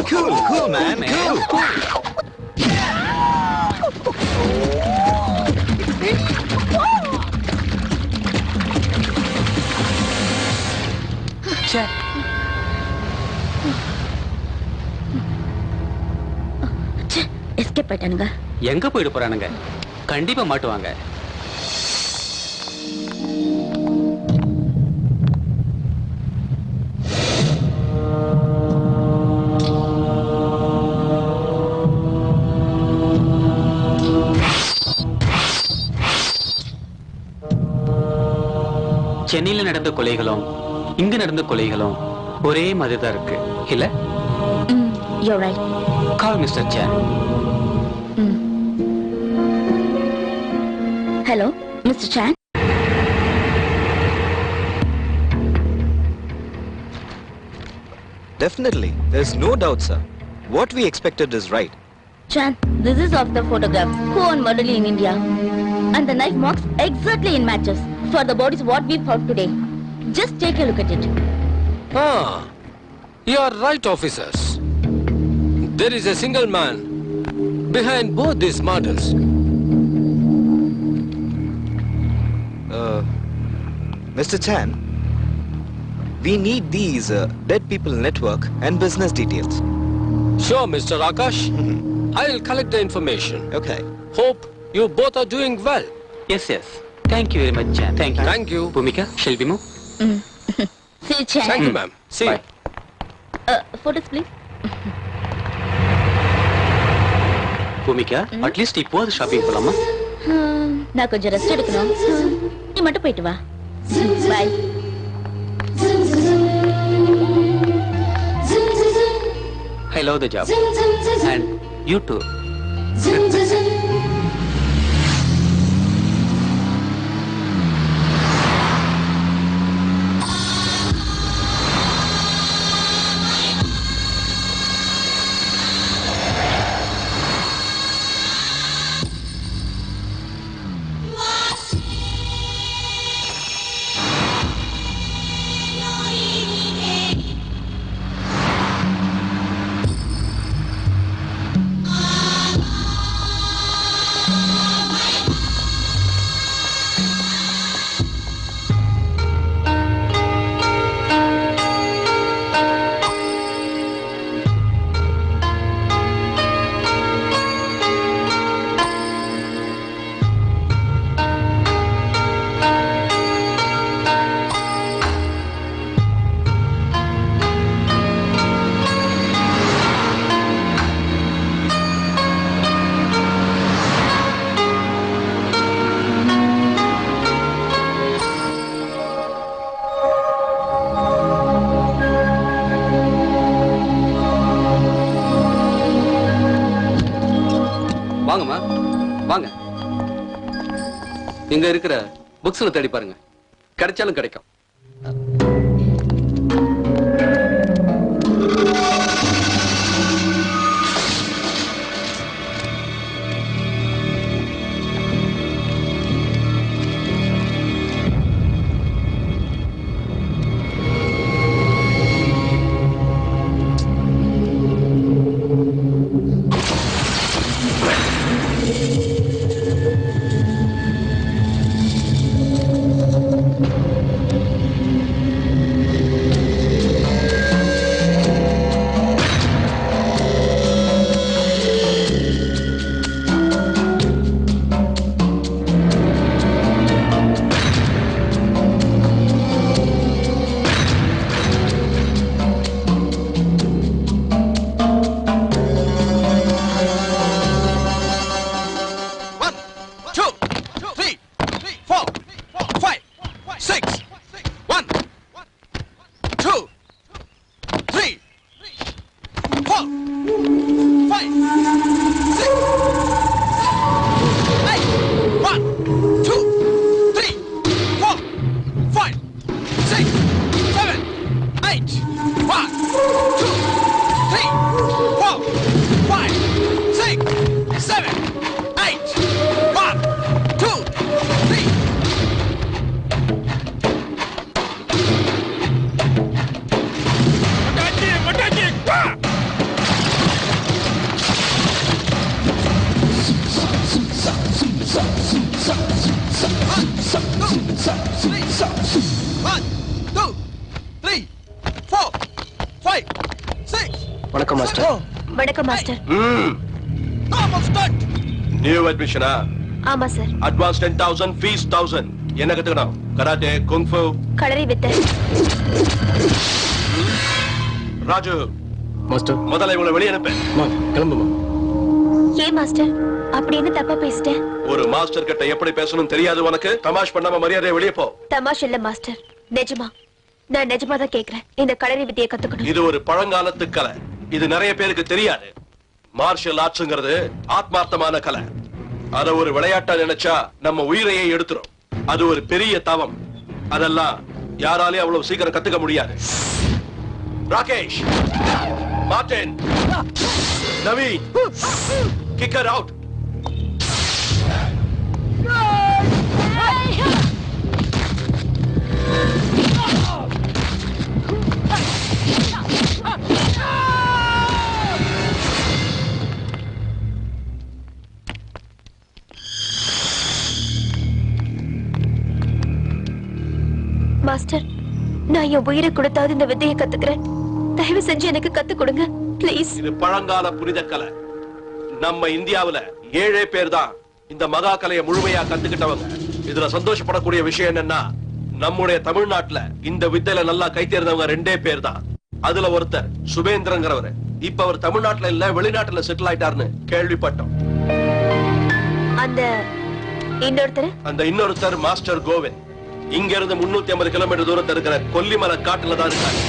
[SPEAKER 10] Cool, man. Cool.
[SPEAKER 3] எஸ்கேப் ஆயிட்டானுங்க.
[SPEAKER 5] எங்க போயிட்டு போறானுங்க? கண்டிப்பா மாட்டுவாங்க.
[SPEAKER 11] சென்னையில நடந்த கொலைகளும் இங்க நடந்த கொலைகளும் ஒரே மாதிரி தான் இருக்கு இல்ல?
[SPEAKER 3] You're right.
[SPEAKER 11] Call mister Chan.
[SPEAKER 3] Hello, Mr. Chan.
[SPEAKER 10] Definitely. There's no doubt, sir. What we expected is right.
[SPEAKER 3] Chan, this is of the photograph. Who on murderly in India? And the knife marks exactly in matches for the bodies what we found today. Just take a look at it.
[SPEAKER 9] Ah, you are right, officers. There is a single man behind both these murders.
[SPEAKER 10] Mr. Chan, we need these dead people network and business details.
[SPEAKER 9] Sure, Mr. Akash. I'll collect the information.
[SPEAKER 10] Okay.
[SPEAKER 9] Hope you both are doing well.
[SPEAKER 11] Yes, yes. Thank you very much, Chan. Thank you.
[SPEAKER 9] Thank you.
[SPEAKER 11] Bhumika, shall we move?
[SPEAKER 3] See, Chan.
[SPEAKER 9] Thank you, ma'am. See.
[SPEAKER 11] Bye.
[SPEAKER 3] Photos, please.
[SPEAKER 11] Bhumika, at least இப்போது shopping போலாமா?
[SPEAKER 3] நான் கொஞ்சம் rest எடுக்கணும். நீ மட்டும் போயிட்டு வா. Bye.
[SPEAKER 11] I love the job. And you too.
[SPEAKER 5] வாங்கம்மா வாங்க. இங்க இருக்கிற புக்ஸ்ல தேடி பாருங்க, கிடைச்சாலும் கிடைக்கும்.
[SPEAKER 6] வணக்கம் மாஸ்டர்.
[SPEAKER 2] வணக்கம் மாஸ்டர்.
[SPEAKER 1] நியூ அட்மிஷனா?
[SPEAKER 2] ஆமா சார்.
[SPEAKER 1] Advance 10,000, fees 1,000. என்ன கத்துக்கணும்? கராத்தே, குங்ஃபு,
[SPEAKER 2] களரி வித்தை.
[SPEAKER 1] ராஜு
[SPEAKER 6] மாஸ்டர்
[SPEAKER 1] முதல்ல இவங்களை வெளியே அனுப்பு.
[SPEAKER 6] கிளம்புமா.
[SPEAKER 2] ஏன் மாஸ்டர்? அப்படின்னு தப்பா பேசிட்டேன்.
[SPEAKER 1] ஒரு மாஸ்டர் கிட்ட எப்படி பேசணும் தெரியாது உனக்கு? தமாஷ் பண்ணாம மரியாதை வெளியே போ.
[SPEAKER 2] தமாஷ் இல்ல மாஸ்டர், நிஜமா. நான் நிஜமா தான் கேக்குறேன். இந்த களரி வித்தையை கத்துக்கணும்.
[SPEAKER 1] இது ஒரு பழங்காலத்து கலை. இது நிறைய பேருக்கு தெரியாது. மார்ஷல் ஆர்ட்ஸ்ங்கிறது ஆத்மார்த்தமான கலை. அத ஒரு விளையாட்டா நினைச்சா நம்ம உயிரையே எடுத்துரும். அது ஒரு பெரிய தவம். அதெல்லாம் யாராலையும் அவ்வளவு சீக்கிரம் கத்துக்க முடியாது. Rakesh, Martin, Naveen, kick her out.
[SPEAKER 2] Master, நான் என் உயிரை கொடுத்தாவது இந்த வித்தையை கத்துக்கிறேன். தயவு செஞ்சு எனக்கு கத்து கொடுங்க ப்ளீஸ்.
[SPEAKER 1] இது பழங்கால புனித கலை. நம்ம இந்தியாவுல 7 பேர் தான் இந்த மகா கலையை முழுமையா கத்துக்கிட்டவங்க. இதுல சந்தோஷப்படக்கூடிய விஷயம் என்னன்னா, நம்முடைய தமிழ்நாட்டுல இந்த வித்தையில நல்லா கை தேர்ந்தவங்க 2 பேர் தான். அதுல ஒருத்தர் சுபேந்திரங்கிறவரு. இப்ப அவர் தமிழ்நாட்டுல இல்ல வெளிநாட்டுல செட்டில் ஆயிட்டாருன்னு கேள்விப்பட்டோம்.
[SPEAKER 2] அந்த
[SPEAKER 1] இன்னொருத்தர் மாஸ்டர் கோவிந்த். இங்க இருந்து 350 கிலோமீட்டர் தூரத்துல இருக்கிற கொல்லிமலை காட்டுல தான் இருக்காரு.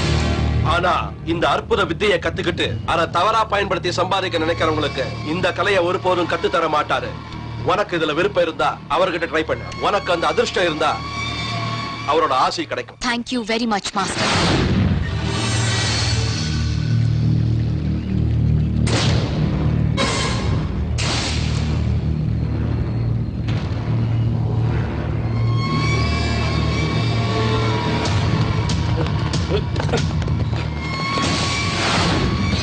[SPEAKER 1] ஆனா இந்த அற்புத வித்தையை கத்துக்கிட்டு அதை தவறா பயன்படுத்தி சம்பாதிக்க நினைக்கிறவங்களுக்கு இந்த கலையை ஒருபோதும் கத்து தர மாட்டாரு. உனக்கு இதுல விருப்பம் இருந்தா அவர்கிட்ட ட்ரை பண்ண. உனக்கு அந்த அதிர்ஷ்டம் இருந்தா அவரோட ஆசை கிடைக்கும்.
[SPEAKER 3] Thank you very much, master.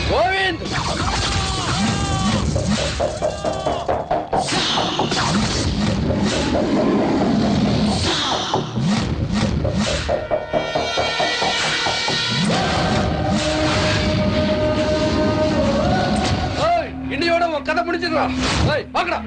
[SPEAKER 5] Kovind, இன்னையோட உன் கதை முடிச்சிடறா. பாக்கடா.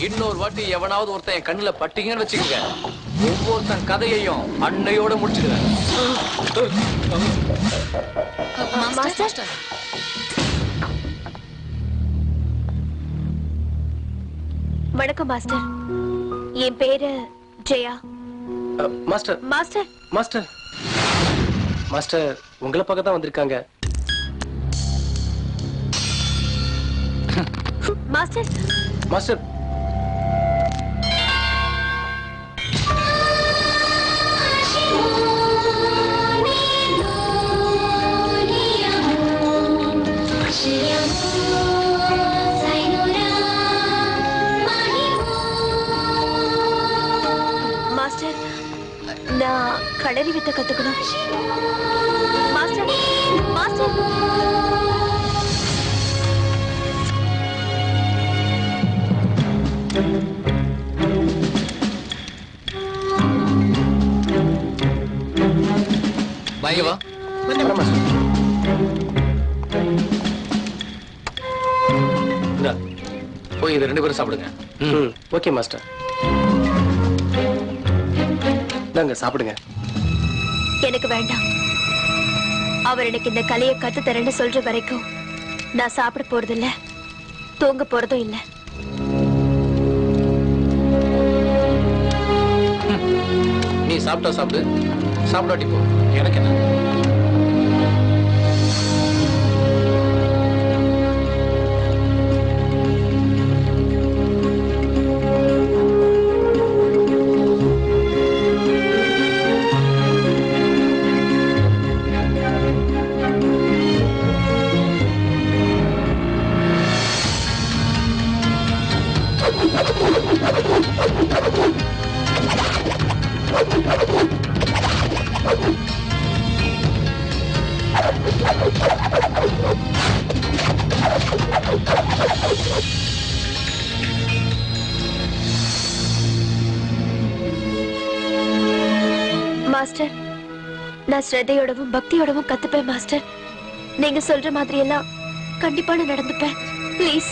[SPEAKER 5] இன்னொரு வாட்டி எவனாவது ஒருத்தன் என் கண்ணுல பட்டீங்கன்னு வச்சுக்கோங்க, ஒவ்வொருத்தன் கதையையும் அன்னையோட முடிச்சிடுவேன்.
[SPEAKER 2] வணக்கம் மாஸ்டர், என் பேரு Jaya.
[SPEAKER 6] Master
[SPEAKER 2] master
[SPEAKER 6] master master உங்களை பக்கம் தான் வந்திருக்காங்க.
[SPEAKER 2] மாஸ்டர்
[SPEAKER 6] மாஸ்டர்
[SPEAKER 2] மாஸ்டர், நான் களரி வித்தை கத்துக்கணும். மாஸ்டர் மாஸ்டர்
[SPEAKER 5] வாங்க வா. போய் இதை 2 பேரும் சாப்பிடுங்க.
[SPEAKER 6] Okay master. நாங்க சாப்பிடுங்க.
[SPEAKER 2] எனக்கு வேண்டாம். அவர் எனக்கு இந்த கலையை கத்து தரேன்னு சொல்ற வரைக்கும் நான் சாப்பிட போறது இல்ல, தூங்க போறதும் இல்ல.
[SPEAKER 5] நீ சாப்பிட்டா சாப்பிடு, சாப்பிடாட்டி போ.
[SPEAKER 6] எனக்கு என்ன?
[SPEAKER 2] மாஸ்டர், நான் ஸ்ரத்தையோடவும் பக்தியோடவும் கத்துப்பேன் மாஸ்டர். நீங்க சொல்ற மாதிரி எல்லாம் கண்டிப்பா நான் நடந்துப்பேன். ப்ளீஸ்.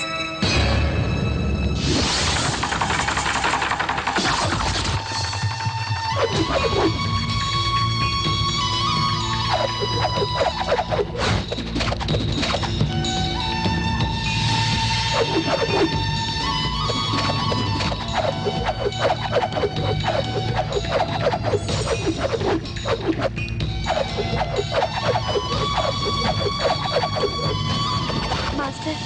[SPEAKER 2] மாஸ்டர்,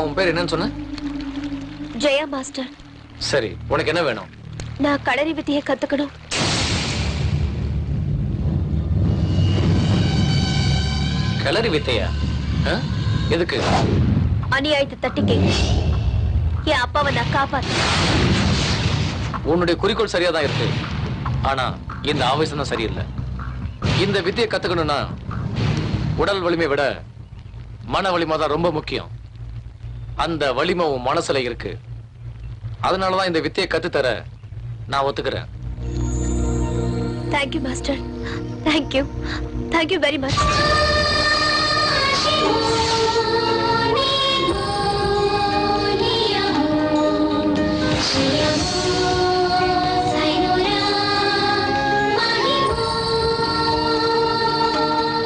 [SPEAKER 5] உன் பேர் என்னன்னு சொன்ன?
[SPEAKER 2] ஜெயா மாஸ்டர்.
[SPEAKER 5] சரி, உனக்கு என்ன வேணும்?
[SPEAKER 2] நான் களரி வித்தையை கத்துக்கணும்.
[SPEAKER 5] களரி வித்தையா? எதுக்கு?
[SPEAKER 2] அநியாயத்தை தட்டிக்கே என் அப்பாவை நான் காப்பாத்த.
[SPEAKER 5] உன்னுடைய குறிக்கோள் சரியா தான் இருக்கு, ஆனா இந்த ஆவேசம் தான் சரியில்லை. இந்த வித்தையை கத்துக்கணும்னா உடல் வலிமை விட மன வலிமை தான் ரொம்ப முக்கியம். அந்த வலிமை உன் மனசுல இருக்கு. அதனாலதான் இந்த வித்தையை கத்துத்தர நான் ஒத்துக்கிறேன்.
[SPEAKER 2] Thank you master. Thank you. Thank you very much.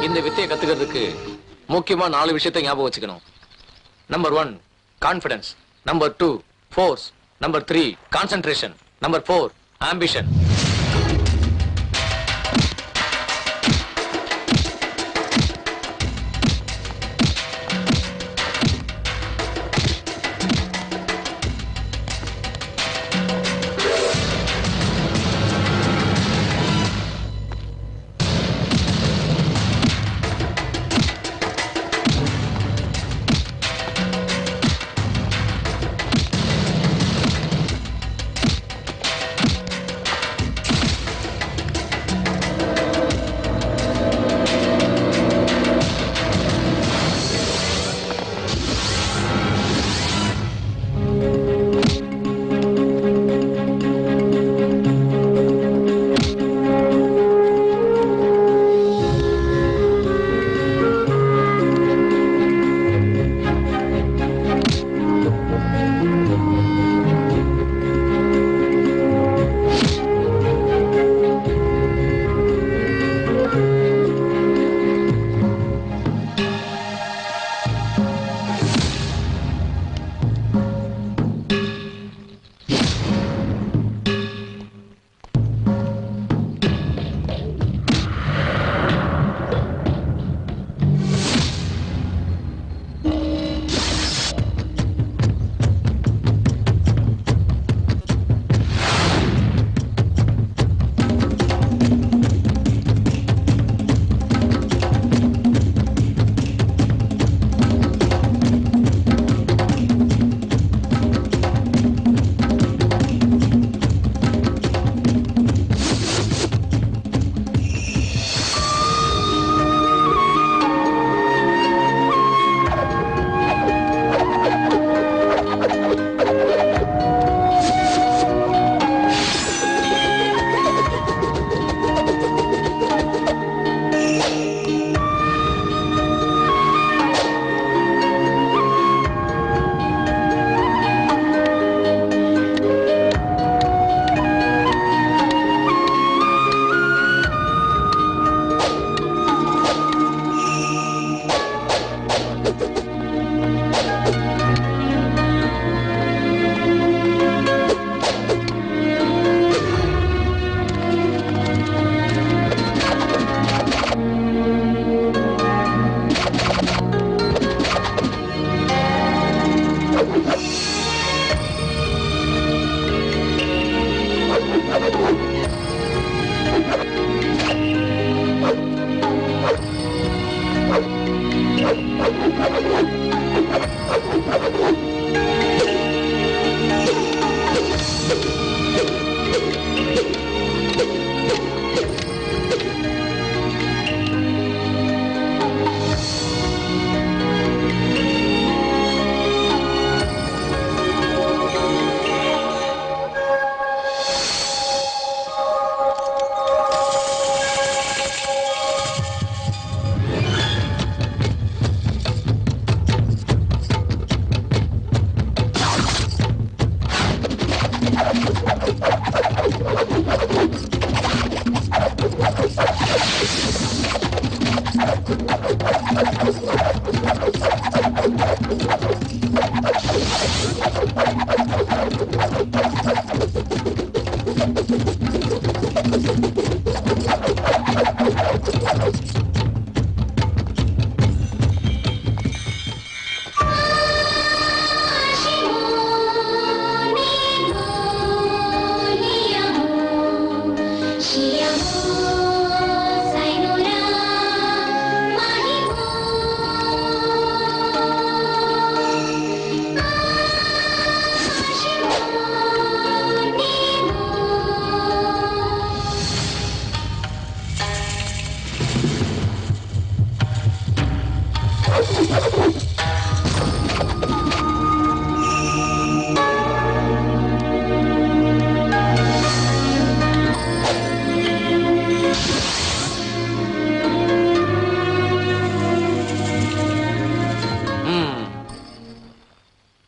[SPEAKER 5] இந்த வித்தையை கத்துக்கிறதுக்கு முக்கியமா 4 விஷயத்தை ஞாபகம் வச்சுக்கணும். Number 1 confidence, number 2 force, number 3 concentration, number 4 ambition.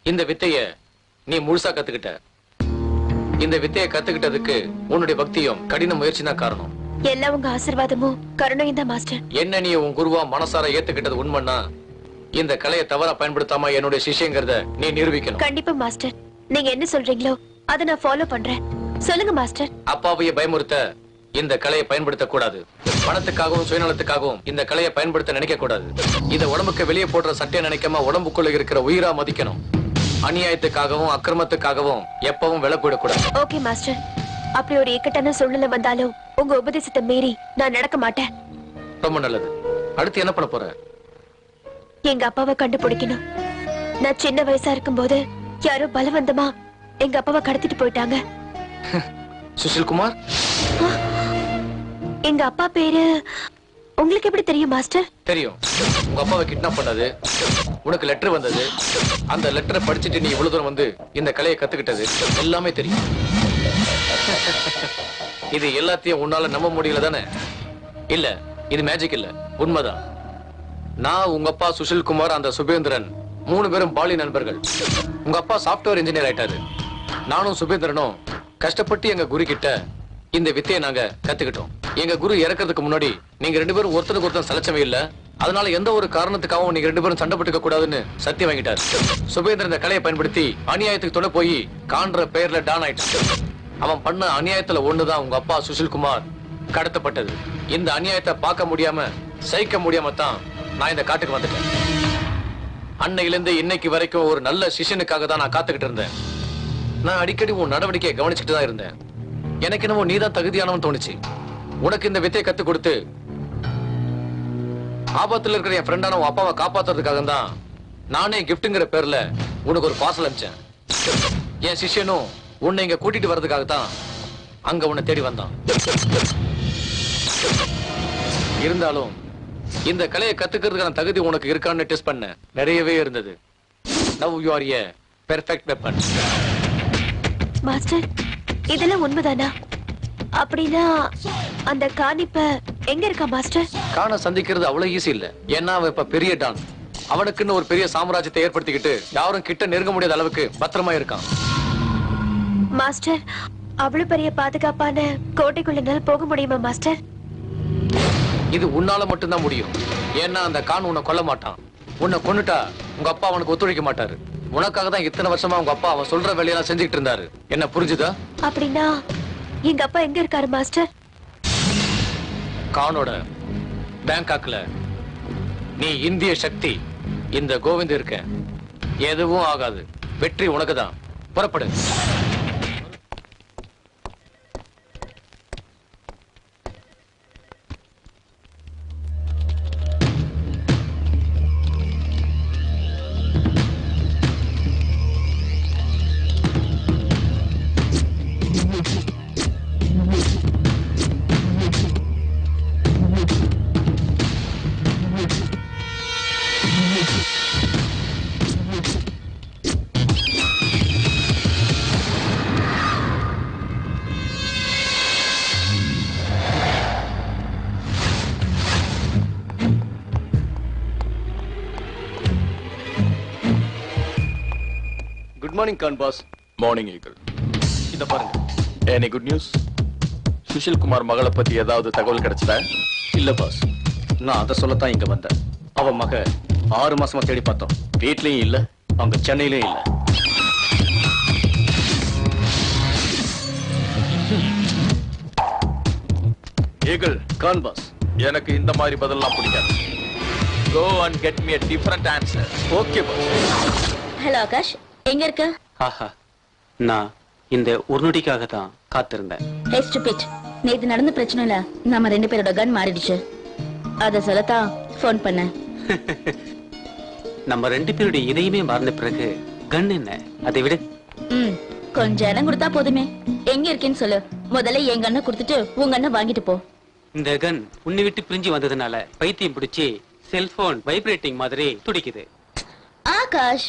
[SPEAKER 5] இந்த வித்தைய நீ முழுசா கத்துக்கிட்ட. இந்த வித்தைய கத்துக்கிட்டதுக்கு உன்னுடைய பக்தியும் கடின முயற்சி தான் காரணம்.
[SPEAKER 2] எல்லாம் உங்க ஆசீர்வாதமும் கருணையும் தான் மாஸ்டர்.
[SPEAKER 5] என்ன நீ உன் குருவா மனசார ஏத்துக்கிட்டது உண்மைன்னா இந்த கலையை தவறா பயன்படுத்தாம என்னுடைய சிஷ்யங்கிறத நீ நிரூபிக்கணும்.
[SPEAKER 2] கண்டிப்பா மாஸ்டர். நீங்க என்ன சொல்றீங்களோ அதை நான் ஃபாலோ பண்றேன். சொல்லுங்க மாஸ்டர்.
[SPEAKER 5] அப்பாவைய பயமுறுத்த இந்த கலையை பயன்படுத்த கூடாது. பணத்துக்காகவும் சுயநலத்துக்காகவும் இந்த கலையை பயன்படுத்த நினைக்க கூடாது. இத உடம்புக்கு வெளியே போடுற சட்டையை நினைக்காம உடம்புக்குள்ள இருக்கிற உயிரா மதிக்கணும். அநியாயத்துக்காகவும் அக்கிரமத்துக்காகவும் எப்பவும் விலை போடக்கூடாது.
[SPEAKER 2] Okay master. அப்படி ஒரு இக்கட்டான சூழ்நிலை வந்தாலும் உங்க உபதேசத்தை மீறி நான் நடக்க மாட்டேன்.
[SPEAKER 5] ரொம்ப நல்லது. அடுத்து என்ன பண்ண போற?
[SPEAKER 2] எங்க அப்பாவை கண்டுபிடிக்கணும். நான் சின்ன வயசா இருக்கும்போது யாரோ பலவந்தமா எங்க அப்பாவை கடத்திட்டு போயிட்டாங்க.
[SPEAKER 5] சுஷில்குமார்?
[SPEAKER 2] எங்க அப்பா பேரு உங்களுக்கு எப்படி தெரியும் மாஸ்டர்?
[SPEAKER 5] தெரியும். உங்க அப்பாவை கிட்னாப் பண்ணது, உனக்கு லெட்டர் வந்தது, அந்த லெட்டரை படிச்சுட்டு நீ இவ்வளவு தூரம் வந்து இந்த கலையை கத்துக்கிட்டது எல்லாமே தெரியும். இது எல்லாத்தையும் உன்னால நம்ப முடியல தானே? இல்ல, இது மேஜிக் இல்ல, உண்மைதான். நான், உங்க அப்பா சுஷில்குமார், அந்த சுபேந்திரன் 3 பேரும் பாலி நண்பர்கள். உங்க அப்பா சாப்ட்வேர் இன்ஜினியர் ஆயிட்டாரு. நானும் சுபேந்திரனும் கஷ்டப்பட்டு எங்க குரு கிட்ட இந்த வித்தையை நாங்க கத்துக்கிட்டோம். எங்க குரு இறக்கிறதுக்கு முன்னாடி நீங்க 2 பேரும் ஒருத்தருக்கு ஒருத்தர் சலச்சமே இல்ல, அதனால எந்த ஒரு காரணத்துக்காகவும் நீங்க 2 பேரும் சண்டை போட்டுக்க கூடாதுன்னு சத்தியம் வாங்கிட்டாரு. சுபேந்திரன் இந்த கலையை பயன்படுத்தி அநியாயத்துக்கு துணை போய் காண்ற பெயர்ல டான் ஆயிட்டான். அவன் பண்ண அநியாயத்துல ஒண்ணுதான் உங்க அப்பா சுஷில்குமார் கடத்தப்பட்டது. இந்த அநியாயத்தை பார்க்க முடியாம சகிக்க முடியாம தான் நான் இந்த காட்டுக்கு வந்துட்டேன். அன்னையிலிருந்து இன்னைக்கு வரைக்கும் ஒரு நல்ல சிஷ்யனுக்காக தான் நான் காத்துக்கிட்டு இருந்தேன். நான் அடிக்கடி உன் நடவடிக்கையை கவனிச்சுட்டு தான் இருந்தேன். எனக்கு என்னவோ நீதான் தகுதியானவன் தோணுச்சு. உனக்கு இந்த வித்தையை கத்து கொடுத்து ஆபத்துல இருக்கிற என் ஃப்ரெண்டான உன் அப்பாவை காப்பாத்துறதுக்காக தான் நானே கிஃப்ட்ங்கிற பேர்ல உனக்கு ஒரு பார்சல் அனுப்பிச்சேன். என் சிஷ்யனும் உன்னை இங்க கூட்டிட்டு வர்றதுக்காக தான் அங்க உன்னை தேடி வந்தான். இருந்தாலும் இந்த கலையை கத்துக்கிறதுக்கான தகுதி உனக்கு இருக்கான்னு டெஸ்ட் பண்ண நிறையவே இருந்தது. Now you are a perfect weapon.
[SPEAKER 2] Master, இதெல்லாம் உண்மைதானா? அப்படின்னா அந்த காணிப்ப எங்க இருக்கா மாஸ்டர்?
[SPEAKER 5] காண சந்திக்கிறது அவ்வளவு ஈஸி இல்ல. ஏன்னா அவன் இப்ப பெரிய டான். அவனுக்குன்னு ஒரு பெரிய சாம்ராஜ்யத்தை ஏற்படுத்திக்கிட்டு யாரும் கிட்ட நெருங்க முடியாத அளவுக்கு பத்திரமா இருக்கான்.
[SPEAKER 2] மாஸ்டர், அவ்வளவு பெரிய பாதுகாப்பான கோட்டைக்குள்ள என்னால் போக முடியுமா மாஸ்டர்?
[SPEAKER 5] இது உன்னால மட்டும்தான் முடியும். ஏன்னா அந்த கான் உன்னை கொல்ல மாட்டான். உன்னை கொன்னுட்டா உங்க அப்பா அவனுக்கு ஒத்துழைக்க மாட்டாரு. உனக்காக தான் இத்தனை வருஷமா உங்க அப்பா அவன் சொல்ற வேலையெல்லாம் செஞ்சுக்கிட்டு இருந்தாரு. என்ன புரிஞ்சுதா?
[SPEAKER 2] அப்படின்னா எங்க அப்பா எங்க இருக்காரு மாஸ்டர்?
[SPEAKER 5] கானோட பேங்காக்ல. நீ இந்திய சக்தி. இந்த கோவிந்த் இருக்க எதுவும் ஆகாது. வெற்றி உனக்குதான். புறப்படு.
[SPEAKER 1] Good morning Khan boss.
[SPEAKER 7] Morning Eagle.
[SPEAKER 1] இத பாருங்க.
[SPEAKER 7] Any good news? Sushil Kumar மகளை பத்தி ஏதாவது தகவல் கிடைச்சதா?
[SPEAKER 5] இல்ல பாஸ், நான் அதை சொல்லத்தான் இங்க வந்தேன். அவ மக 6 மாசமா தேடி பார்த்தோம். வீட்லயும் இல்ல, அவங்க சென்னையிலயும் இல்ல.
[SPEAKER 7] Eagle,
[SPEAKER 5] Khan boss.
[SPEAKER 7] எனக்கு இந்த மாதிரி பதிலெல்லாம் பிடிக்காது. Go and get me a different answer.
[SPEAKER 5] Okay boss.
[SPEAKER 3] Hello Akash, எங்க இருக்க?
[SPEAKER 11] ஆஹா, நான் இந்த ஒரு நொடிக்காக தான் காத்திருந்தேன்.
[SPEAKER 3] ஹே ஸ்டூபிட், நேத்து நடந்த பிரச்சனைல நம்ம 2 பேரோட கன் மாறிடுச்சு. அத சொல்லத்தான் ஃபோன் பண்ணேன்.
[SPEAKER 11] நம்ம 2 பேருடைய இதயமே மறந்த பிறகு கன் என்ன, அதை விட
[SPEAKER 3] கொஞ்சம் இடம் கொடுத்தா போதுமே. எங்க இருக்கேன்னு சொல்லு. முதல்ல என் கண்ணை கொடுத்துட்டு உங்க கண்ணை வாங்கிட்டு போ.
[SPEAKER 11] இந்த கன் உன்னை விட்டு பிரிஞ்சு வந்ததுனால பைத்தியம் பிடிச்சி செல்போன் வைப்ரேட்டிங் மாதிரி துடிக்குது.
[SPEAKER 3] ஆகாஷ்.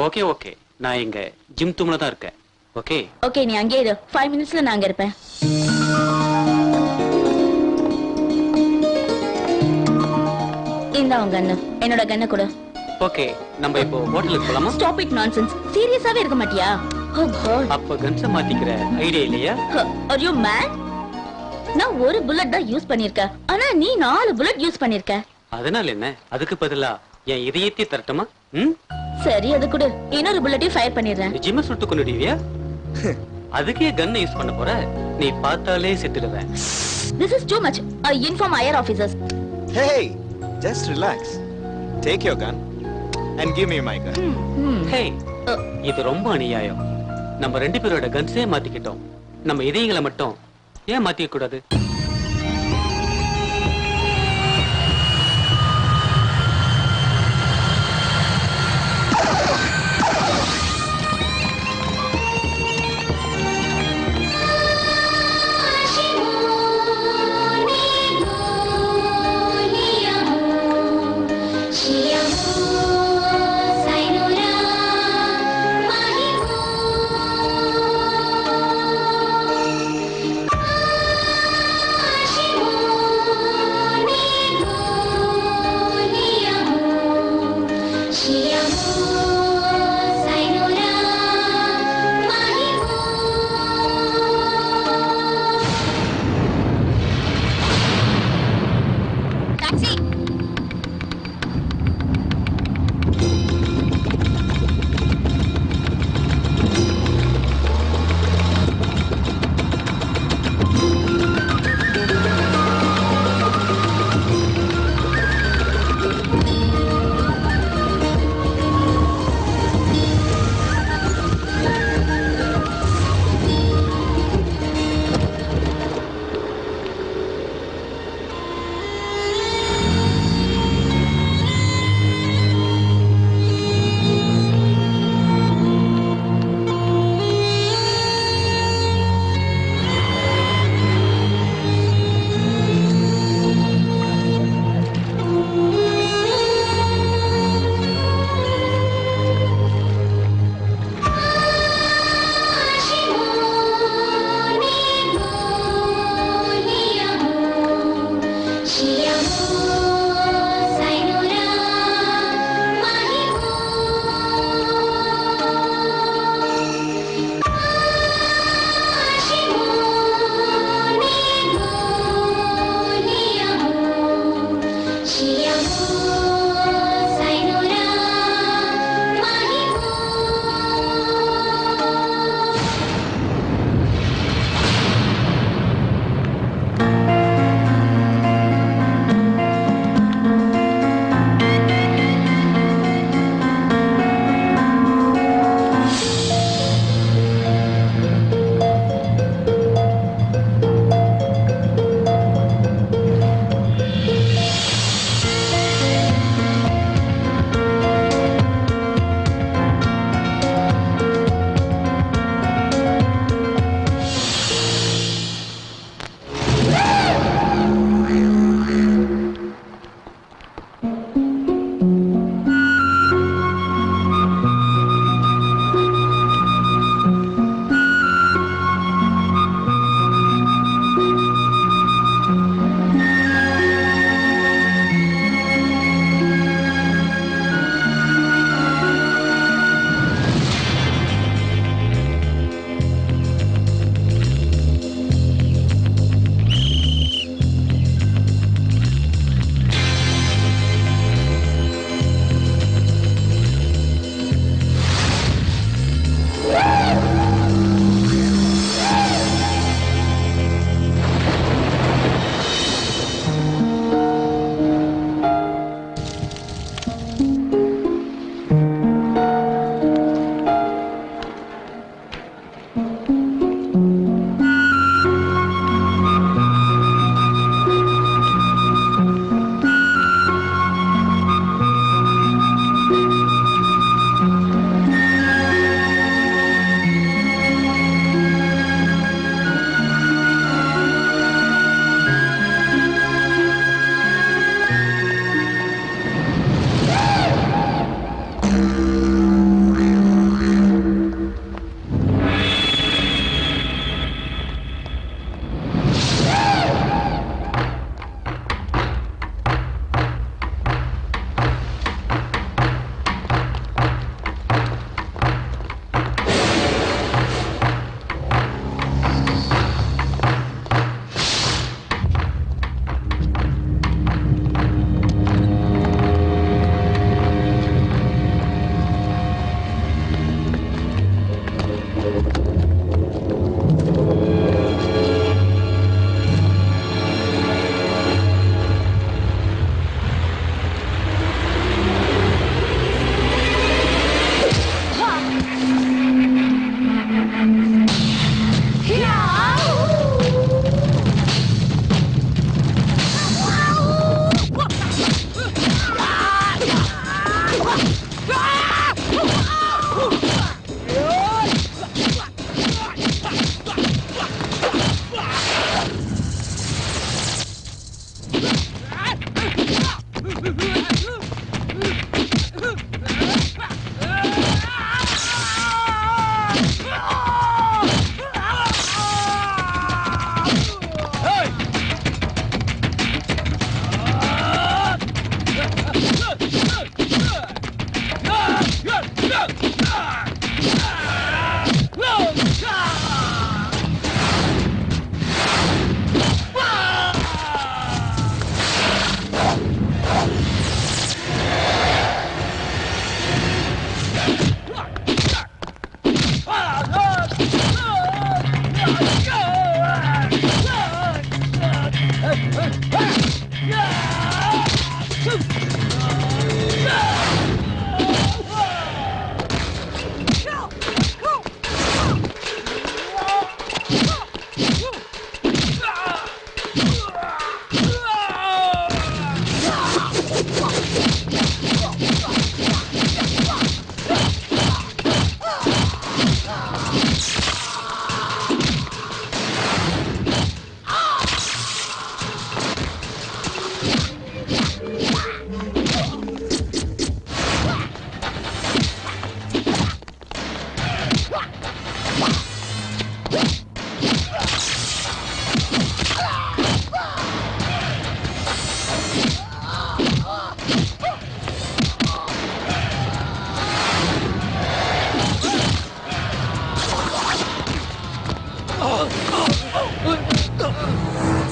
[SPEAKER 11] ஓகே ஓகே, நான் இங்க ஜிம் தூம்ல தான் இருக்கேன். ஓகே
[SPEAKER 3] ஓகே, நீ அங்கே இரு. 5 மினிட்ஸ்ல நான் அங்க இருப்பேன். இந்தா உங்க கண்ணு. என்னோட கண்ணை கொடு.
[SPEAKER 11] ஓகே, நம்ம இப்போ ஹோட்டலுக்கு போலாமா?
[SPEAKER 3] Stop it nonsense. சீரியஸாவே இருக்க மாட்டியா? ஓ காட்.
[SPEAKER 11] அப்ப கன்ஸ மாத்திக்கிற ஐடியா இல்லையா?
[SPEAKER 3] Are you man? நான் ஒரு புல்லட் தான் யூஸ் பண்ணிருக்கேன், ஆனா நீ 4 புல்லட் யூஸ் பண்ணிருக்க.
[SPEAKER 11] அதனால என்ன? அதுக்கு பதிலா என் இதயத்தை தரட்டுமா?
[SPEAKER 3] சரி, அது கூட இன்னொரு புல்லட்டையும் ஃபயர் பண்ணிடுறேன்.
[SPEAKER 11] ஜிம்ம சுட்டு கொண்டுடுவியா? அதுக்கே கன் யூஸ் பண்ண போற? நீ பார்த்தாலே செத்துடுவேன்.
[SPEAKER 3] This is too much. I inform higher officers.
[SPEAKER 10] Hey, just relax. Take your gun and give me my gun.
[SPEAKER 11] ஹே, இது ரொம்ப அநியாயம். நம்ம 2 பேரோட கன்ஸே மாத்திக்கிட்டோம். நம்ம இதயங்களை மட்டும் ஏன் மாத்திக்க கூடாது?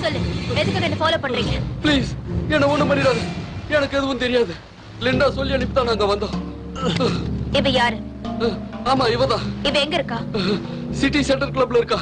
[SPEAKER 2] சொல்லு, எதுக்கு என்ன ஃபாலோ பண்றீங்க?
[SPEAKER 5] ப்ளீஸ் என்ன ஒண்ணும் பண்ணிடாத. எனக்கு எதுவும் தெரியாது. லிண்டா சொல்லி அனுப்பிதான் நாங்க வந்தோம்.
[SPEAKER 2] இவ யாரு?
[SPEAKER 5] ஆமா இவதான்.
[SPEAKER 2] இவ எங்க இருக்கா?
[SPEAKER 5] சிட்டி சென்டர் கிளப்ல இருக்கா.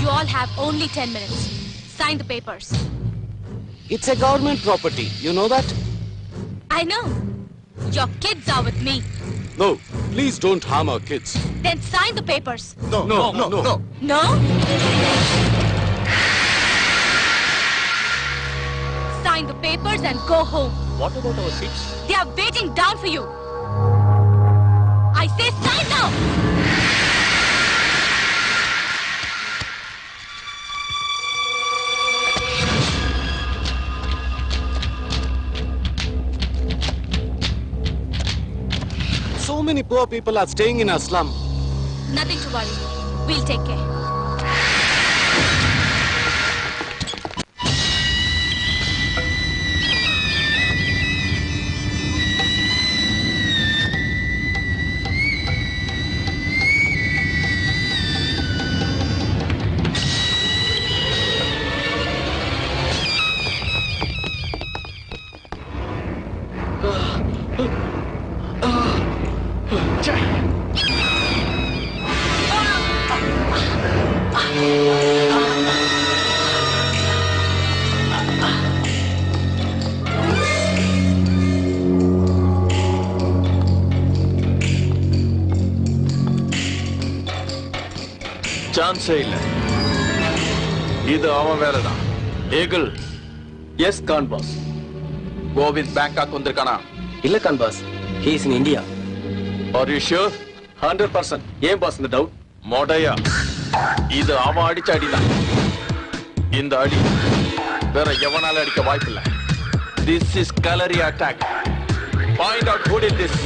[SPEAKER 2] You all have only 10 minutes. Sign the papers.
[SPEAKER 11] It's a government property. You know that?
[SPEAKER 2] I know. Your kids are with me.
[SPEAKER 9] No, please don't harm our kids.
[SPEAKER 2] Then sign the papers.
[SPEAKER 9] No.
[SPEAKER 2] No? Sign the papers and go home.
[SPEAKER 5] What about our kids?
[SPEAKER 2] They are waiting down for you. I say sign now.
[SPEAKER 9] So many poor people are staying in our slum.
[SPEAKER 2] Nothing to worry. We'll take care.
[SPEAKER 7] சான்ஸே இல்ல. இது அவன் வேலைதான். Ekal.
[SPEAKER 6] Yes Khan boss.
[SPEAKER 7] Govind Bangkok வந்திருக்கானா?
[SPEAKER 6] இல்ல Khan boss, he is in India.
[SPEAKER 7] Are you sure?
[SPEAKER 6] 100%. ஏன் pass இந்த doubt?
[SPEAKER 7] மொடையா, இது அவன் அடிச்ச அடிதான். இந்த அடி வேற எவனால அடிக்க வாய்ப்பில்லை. This is cavalry attack. Find out who did this.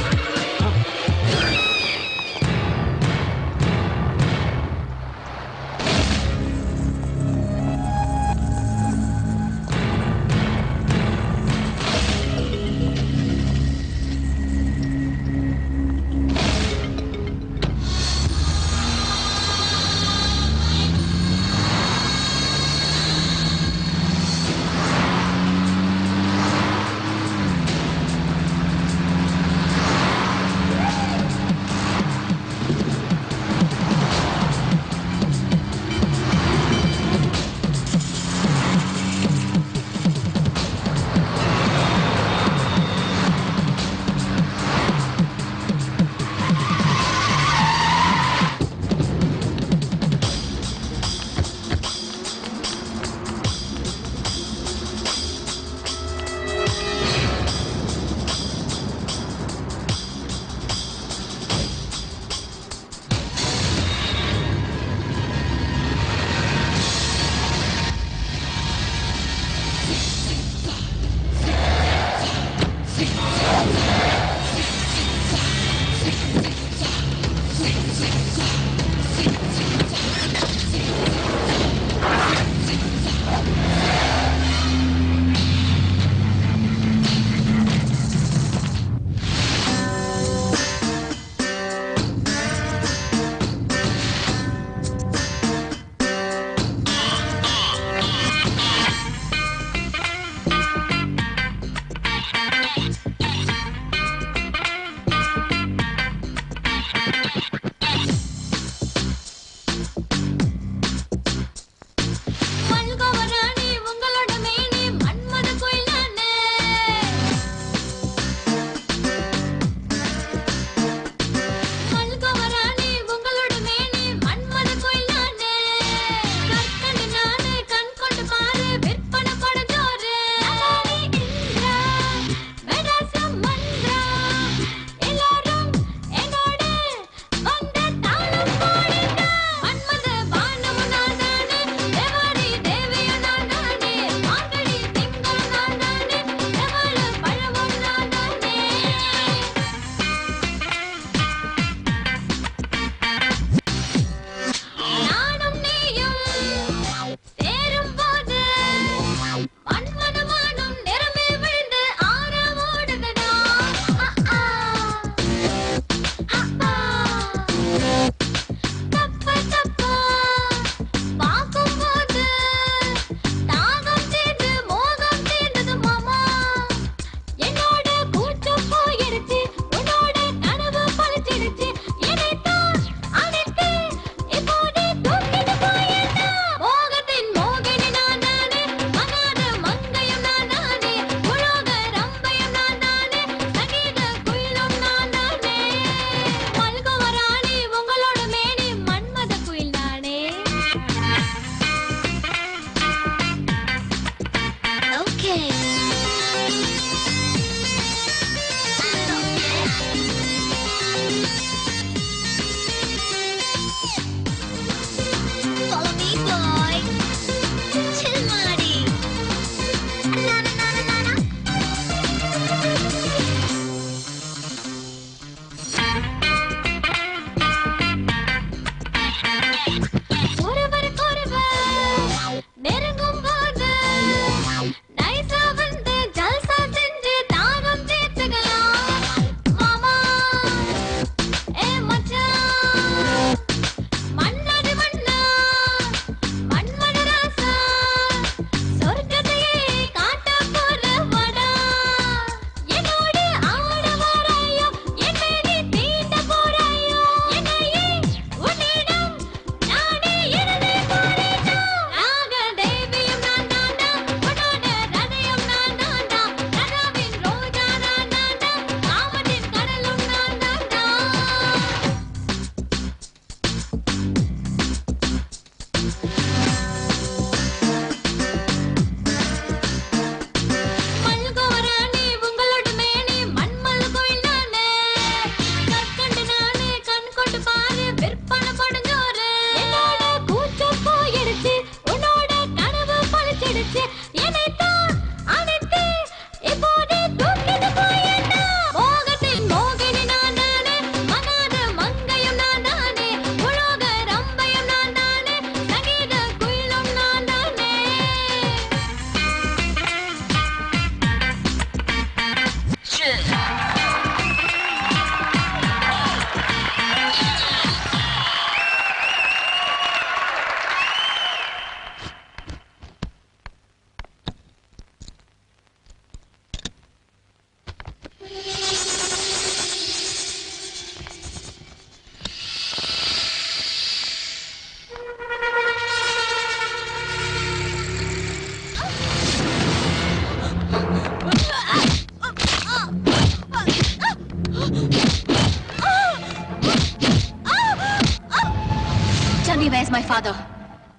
[SPEAKER 3] Where's my father?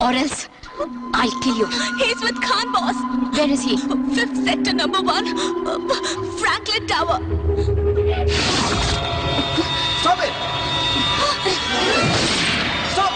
[SPEAKER 3] Or else, I'll kill you.
[SPEAKER 2] He's with Khan, boss.
[SPEAKER 3] Where is he?
[SPEAKER 2] 5th sector, number 1. Franklin Tower.
[SPEAKER 10] Stop it! Stop!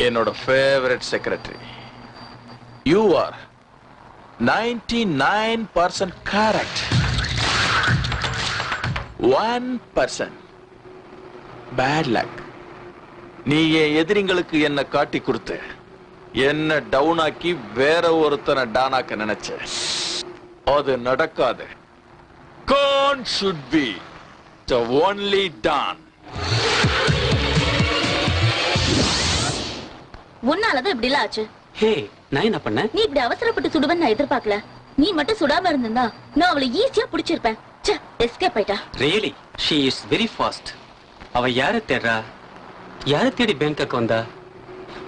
[SPEAKER 7] என்னோட favourite secretary. You are 99% correct. 1% bad luck. நீ என் எதிரிங்களுக்கு என்ன காட்டி கொடுத்து என்ன down ஆக்கி வேற ஒருத்தனை டானாக்க நினைச்ச. அது நடக்காது. Khan should be the only Don.
[SPEAKER 3] உன்னாலதான் இப்படி எல்லாம் ஆச்சு.
[SPEAKER 11] ஹே, நான் என்ன பண்ணேன்?
[SPEAKER 3] நீ இப்படி அவசரப்பட்டு சுடுவேன்னு நான் எதிர்பார்க்கல. நீ மட்டும் சுடாம இருந்திருந்தா நான் அவளை ஈஸியா பிடிச்சிருப்பேன். எஸ்கேப் ஆயிட்டா.
[SPEAKER 11] Really she is very fast. அவ யாரை தேடுறா? யாரை தேடி பேங்காக்கு வந்தா?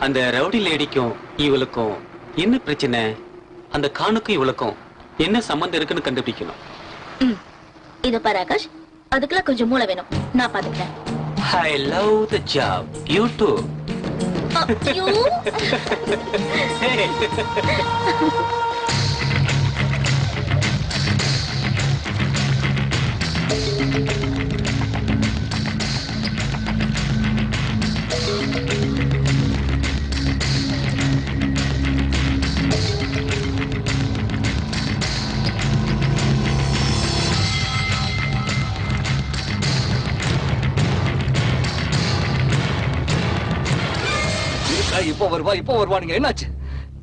[SPEAKER 11] அந்த ரவுடி லேடிக்கும் இவளுக்கும் என்ன பிரச்சனை? அந்த கானுக்கும் இவளுக்கும் என்ன சம்பந்தம் இருக்குன்னு கண்டுபிடிக்கணும்.
[SPEAKER 3] இத பாரு ஆகாஷ், அதுக்கெல்லாம் கொஞ்சம் மூளை வேணும். நான் பாத்துக்கிறேன்.
[SPEAKER 11] I love the job. You too. Hey.
[SPEAKER 8] இப்போ வருவா நீங்க என்னாச்சு?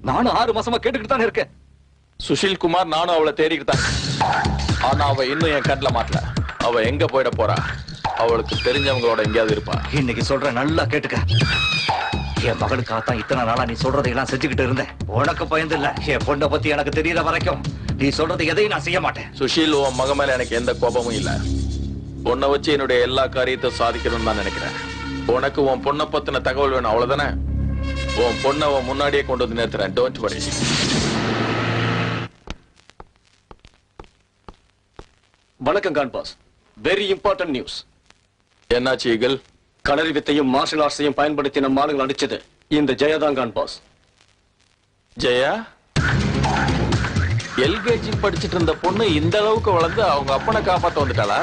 [SPEAKER 8] நானும் 6 மாசமா கேட்டுக்கிட்டு தானே இருக்கேன்.
[SPEAKER 7] சுஷில் குமார், நானும் அவளை தேடிக்கிட்டு தான். ஆனா அவ இன்னும் என் கண்ணில் மாட்டல. அவ எங்க போயிட போறா? அவளுக்கு தெரிஞ்சவங்களோட எங்கேயாவது இருப்பா.
[SPEAKER 8] இன்னைக்கு சொல்ற நல்லா கேட்டுக்க. என் மகளுக்காகத்தான் இத்தனை நாளா நீ சொல்றதையெல்லாம் செஞ்சுக்கிட்டு இருந்தேன். உனக்கு பயந்து இல்ல, என் பொண்ணை பத்தி எனக்கு தெரியற வரைக்கும் நீ சொல்றது எதையும் நான் செய்ய மாட்டேன்.
[SPEAKER 7] சுஷில், உன் மக மேல எனக்கு எந்த கோபமும் இல்ல. பொண்ணை வச்சு என்னுடைய எல்லா காரியத்தையும் சாதிக்கணும்னு தான் நினைக்கிறேன். உனக்கு உன் பொண்ணை பத்தின தகவல் வேணும், அவ்வளவுதானே? உன் பொண்ணை முன்னாடியே கொண்டு வந்து நிறுத்துறேன். Don't worry.
[SPEAKER 6] வணக்கம் Khan boss. Very important news.
[SPEAKER 7] என்னாச்சு ஈகிள்?
[SPEAKER 6] களரி வித்தையும் மார்ஷல் ஆர்ட்ஸையும் பயன்படுத்தி நம்ம ஆளுங்களை அடிச்சது இந்த ஜெயதான் கான் பாஸ்.
[SPEAKER 7] ஜெயா? எல்கேஜி படிச்சுட்டு இருந்த பொண்ணு இந்த அளவுக்கு வளர்ந்து அவங்க அப்பனை காப்பாத்த வந்துட்டாளா?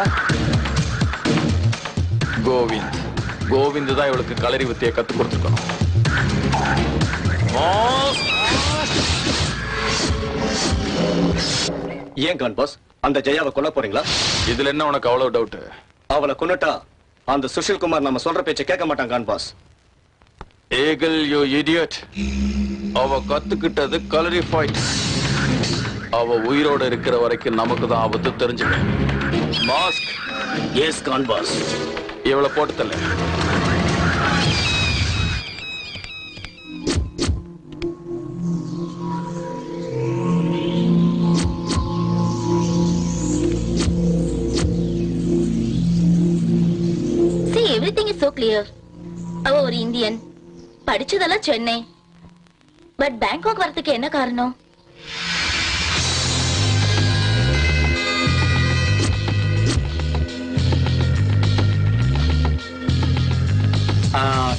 [SPEAKER 7] கோவிந்த் தான் இவளுக்கு களரி வித்தையை கத்து கொடுத்துருக்கணும்.
[SPEAKER 6] ஏன் கான் பாஸ், அந்த ஜெயாவை கொல்ல போறீங்களா?
[SPEAKER 7] இதுல என்ன உனக்கு அவ்வளவு டவுட்?
[SPEAKER 6] அவளை கொன்னுட்டா அந்த சுஷில் குமார் நம்ம சொல்ற பேச்சை கேட்க மாட்டான் Khan boss.
[SPEAKER 7] Ekal, you idiot. அவ கத்துக்கிட்டது களரி ஃபைட். அவ உயிரோட இருக்கிற வரைக்கும் நமக்கு தான் ஆபத்து, தெரிஞ்சுக்க. மாஸ்க்.
[SPEAKER 6] Yes Khan boss.
[SPEAKER 7] இவளை போட்டு தள்ள.
[SPEAKER 3] Everything is so clear. அவ ஒரு இந்தியன், படிச்சதெல்லாம் சென்னை. பட் பேங்காக் வரதுக்கு என்ன காரணம்?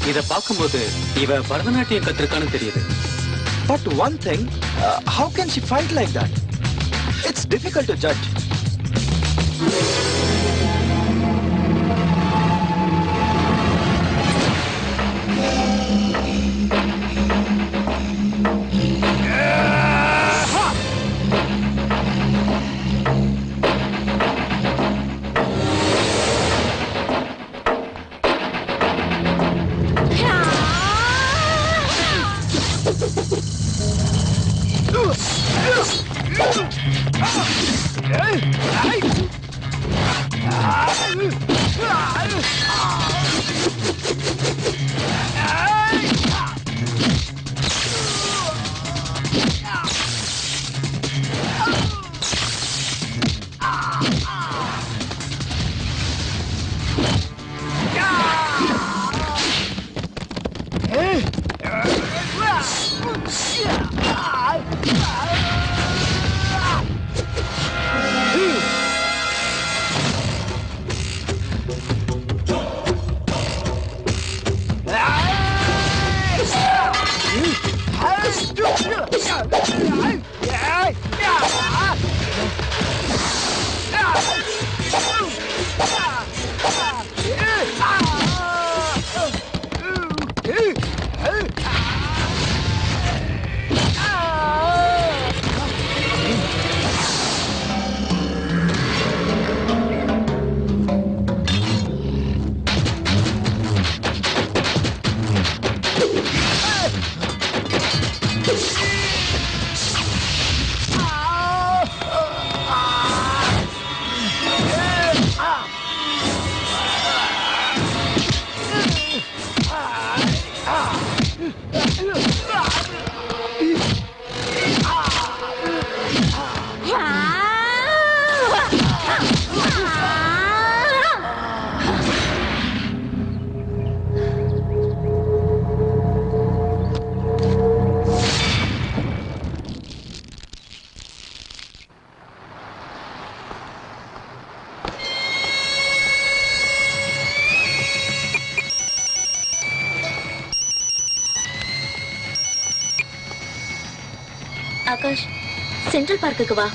[SPEAKER 11] இத பார்க்கும்போது இவ பரதநாட்டியம் கத்திருக்கான்னு தெரியுது.
[SPEAKER 10] But one thing, how can she fight like that? It's difficult to judge.
[SPEAKER 2] Akash, central பார்க்குக்கு வா.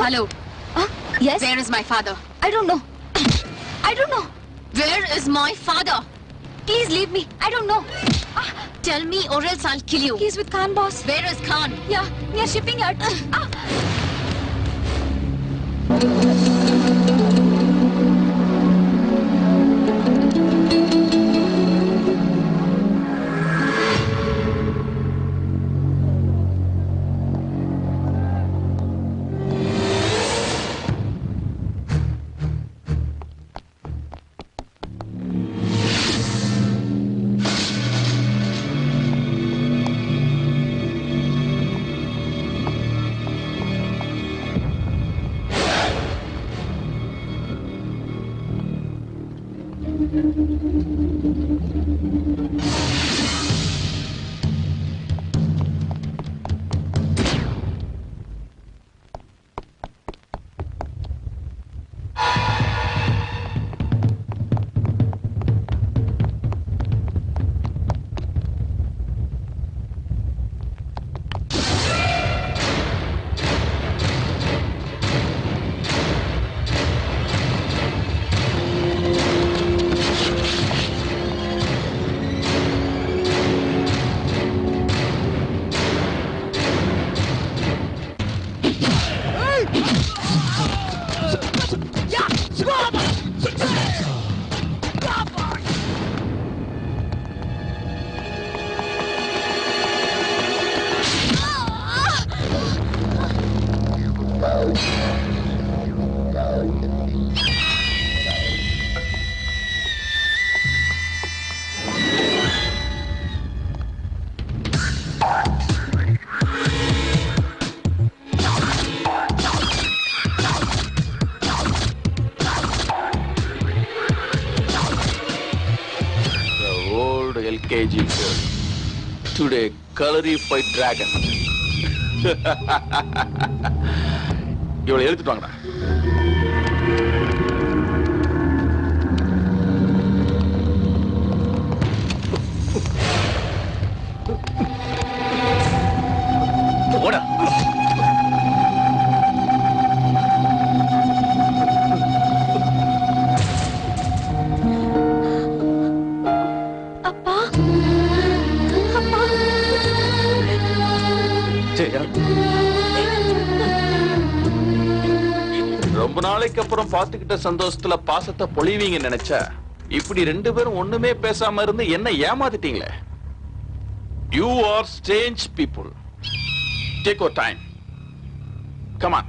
[SPEAKER 3] Hello. Yes? Where is my father? I don't know. I don't know. Where is my father? Please leave me. I don't know. Tell me or else I'll kill you. He's with Khan, boss. Where is Khan? Yeah, near shipping yard.
[SPEAKER 7] LKG girl. Today, colorified dragon. இவளை எடுத்துட்டு வாங்கடா. ஓடா. ரொம்ப நாளைக்கு அப்புறம் பாத்துக்கிட்ட சந்தோஷத்துல பாசத்தை பொழிவீங்க நினைச்சா இப்படி ரெண்டு பேரும் ஒண்ணுமே பேசாம இருந்து என்ன ஏமாத்திட்டீங்களே. You are strange people. Take your time. Come on.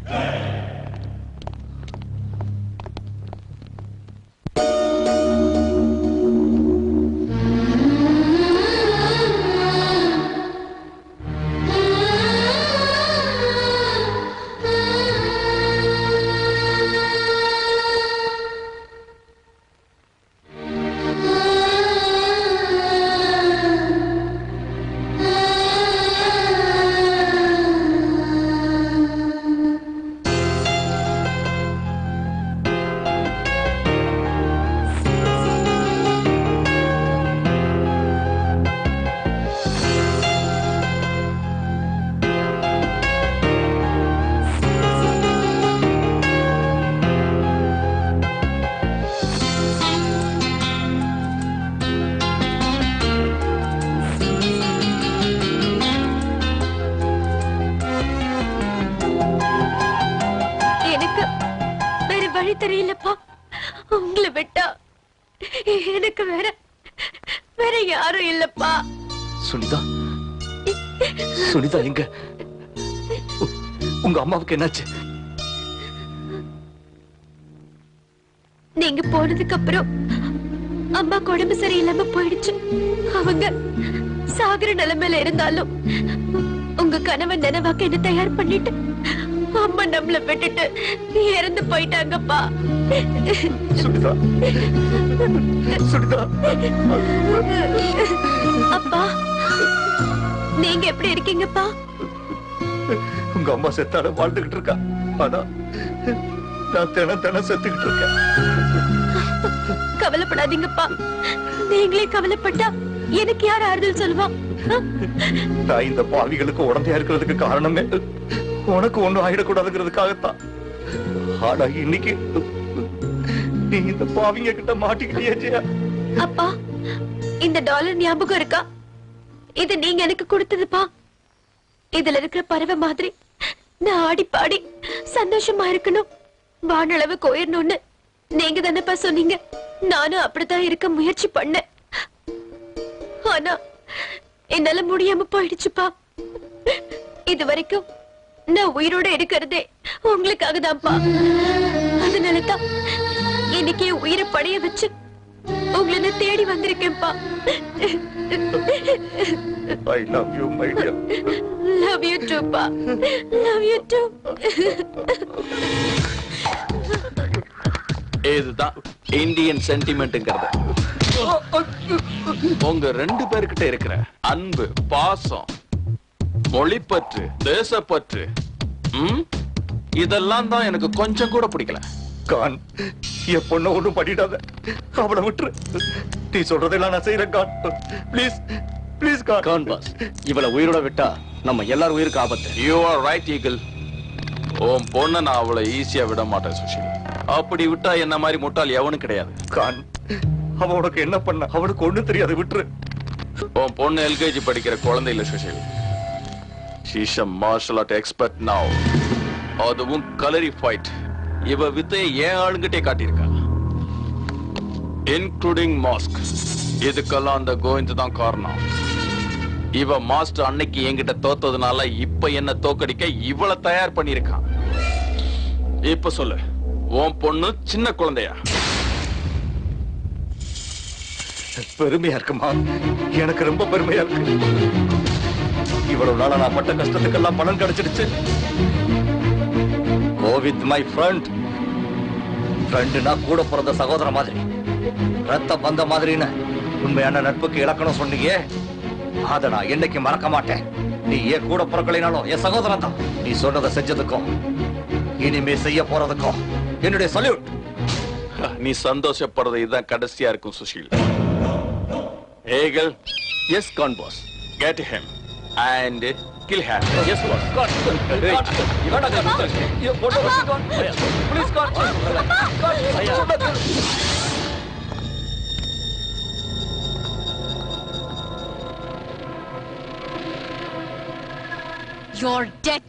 [SPEAKER 2] தெரியலப்பா. உங்களை விட்டா எனக்கு வேற யாரும் இல்லப்பா.
[SPEAKER 8] சுனிதா, சுனிதா எங்க? உங்க அம்மாவுக்கு என்னாச்சு?
[SPEAKER 2] நீங்க போனதுக்கு அப்புறம் அம்மா உடம்பு சரியில்லாம போயிடுச்சு. அவங்க சாகர நிலைமையில இருந்தாலும் உங்க கணவன் நினைவாக்க என்ன தயார் பண்ணிட்டு அம்மா நம்மள விட்டுட்டு இறந்து போயிட்டாங்கப்பா.
[SPEAKER 8] சுனிதா, சுனிதா.
[SPEAKER 2] அப்பா, நீங்க எப்படி இருக்கீங்கப்பா?
[SPEAKER 8] உங்க அம்மா செத்தால வாழ்ந்துகிட்டு இருக்கா. ஆனா நான் தினம் செத்துக்கிட்டு இருக்கேன்.
[SPEAKER 2] கவலைப்படாதீங்கப்பா. நீங்களே கவலைப்பட்டா எனக்கு யார் ஆறுதல் சொல்லுவா?
[SPEAKER 8] நான் இந்த பாவிகளுக்கு உடந்தையா இருக்கிறதுக்கு காரணமே உனக்கு ஒண்ணும் ஆயிடக்கூடாதுங்கிறதுக்காகத்தான். ஆனா இன்னைக்கு நீ இந்த பாவிங்க கிட்ட மாட்டிக்கிட்டியே ஜெயா.
[SPEAKER 2] அப்பா, இந்த டாலர் ஞாபகம் இருக்கா? இது நீங்க எனக்கு கொடுத்ததுப்பா. இதுல இருக்கிற பறவை மாதிரி நான் ஆடி பாடி சந்தோஷமா இருக்கணும், வானளவுக்கு உயரணும்னு நீங்க தானேப்பா சொன்னீங்க. நானும் அப்படித்தான் இருக்க முயற்சி பண்ணேன். ஆனா என்னால முடியாம போயிடுச்சுப்பா. இது வரைக்கும் நான் உயிரோட இருக்கிறதே உங்களுக்காக தான்ப்பா. அதனாலதான் இன்னைக்கு உயிரை படைய வச்சு உங்களை நான் தேடி வந்திருக்கேன்ப்பா.
[SPEAKER 8] I love you, my dear.
[SPEAKER 2] Love you too, pa. Love you too.
[SPEAKER 7] இதுதான் இந்தியன் சென்டிமெண்ட்ங்கிறது. உங்க 2 பேர்கிட்ட இருக்கிற அன்பு, பாசம், மொழிப்பற்று, தேசப்பற்று, இதெல்லாம் தான் எனக்கு கொஞ்சம் கூட பிடிக்கல.
[SPEAKER 8] கான், என் பொண்ண ஒண்ணும் பண்ணிடாத. அவளை விட்டுரு. நீ சொல்றதெல்லாம் நான் செய்யறேன் Khan. Please please Khan.
[SPEAKER 6] Khan boss, இவளை உயிரோட விட்டா நம்ம எல்லாரும் உயிருக்கு ஆபத்து.
[SPEAKER 7] You are right Eagle. உன் பொண்ணை நான் அவளை ஈஸியா விட மாட்டேன் சுஷில். அப்படி விட்டா என்ன மாதிரி முட்டாள் எவனும் கிடையாது.
[SPEAKER 8] கான், அவ உனக்கு என்ன பண்ண? அவனுக்கு ஒண்ணும் தெரியாது, விட்டுரு.
[SPEAKER 7] உன் பொண்ணு எல்கேஜி படிக்கிற குழந்தை இல்ல Sushil. She's a martial art expert now. அதுவும் கலரி ஃபைட். இவ வித்தையை ஏன் ஆளுங்கிட்டே காட்டியிருக்கா, இன்க்ளூடிங் மாஸ்க். இதுக்கெல்லாம் அந்த கோவிந்த் தான் காரணம். இவ மாஸ்டர் அன்னைக்கு என்கிட்ட தோத்ததுனால இப்ப என்ன தோக்கடிக்க இவளை தயார் பண்ணிருக்கான். இப்ப சொல்லு, உன் பொண்ணு சின்ன குழந்தையா?
[SPEAKER 8] பெருமையா இருக்குமா? எனக்கு ரொம்ப பெருமையா இருக்கு. இவ்வளவு நாளா நான் பட்ட கஷ்டத்துக்கெல்லாம் பலன் கிடைச்சிடுச்சு. Go with my friend. ஃப்ரெண்டுனா கூட பிறந்த சகோதர மாதிரி, ரத்த பந்த மாதிரின்னு உண்மையான நட்புக்கு இலக்கணம் சொன்னீங்க. அதை நான் என்னைக்கு மறக்க மாட்டேன். நீ ஏன் கூட பிறக்கலைனாலும் என் சகோதரன் தான். நீ சொன்னதை செஞ்சதுக்கும் இனிமே செய்ய போறதுக்கும் என்னுடைய சல்யூட்.
[SPEAKER 7] நீ சந்தோஷப்படுறது இதுதான் கடைசியா இருக்கும் Sushil. Ekal,
[SPEAKER 6] yes Khan boss.
[SPEAKER 7] get him and kill him.
[SPEAKER 6] Yes boss. Khan, இவனா Khan. Photo Khan. Please Khan. Khan.
[SPEAKER 3] You're dead.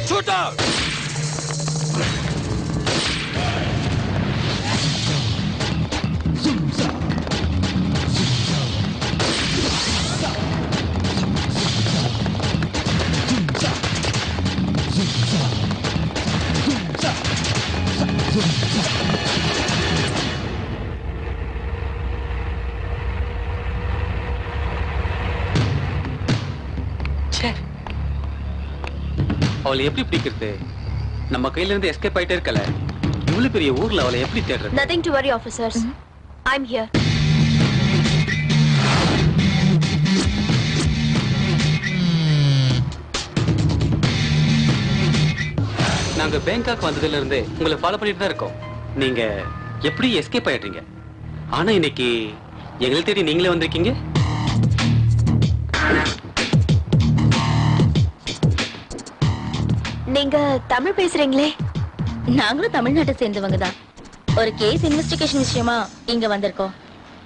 [SPEAKER 7] Shoot out!
[SPEAKER 11] அவளை எப்படி பிடிக்கிறது? நம்ம கையில இருந்து எஸ்கேப் ஆயிட்டே இருக்கல. இவ்வளவு பெரிய ஊர்ல அவளை எப்படி தேடுறது?
[SPEAKER 2] Nothing to worry, officers. I'm here.
[SPEAKER 11] நாங்க பேங்காக் வந்ததுல இருந்து உங்களை ஃபாலோ பண்ணிட்டு தான் இருக்கோம். நீங்க எப்படி எஸ்கேப் ஆயிடுறீங்க? ஆனா இன்னைக்கு எங்களை தேடி நீங்களே வந்திருக்கீங்க.
[SPEAKER 2] நீங்க தமிழ் பேசுறீங்களே?
[SPEAKER 3] நாங்களும் தமிழ்நாட்டை சேர்ந்தவங்க தான். ஒரு கேஸ் இன்வெஸ்டிகேஷன் விஷயமா இங்க வந்திருக்கோம்.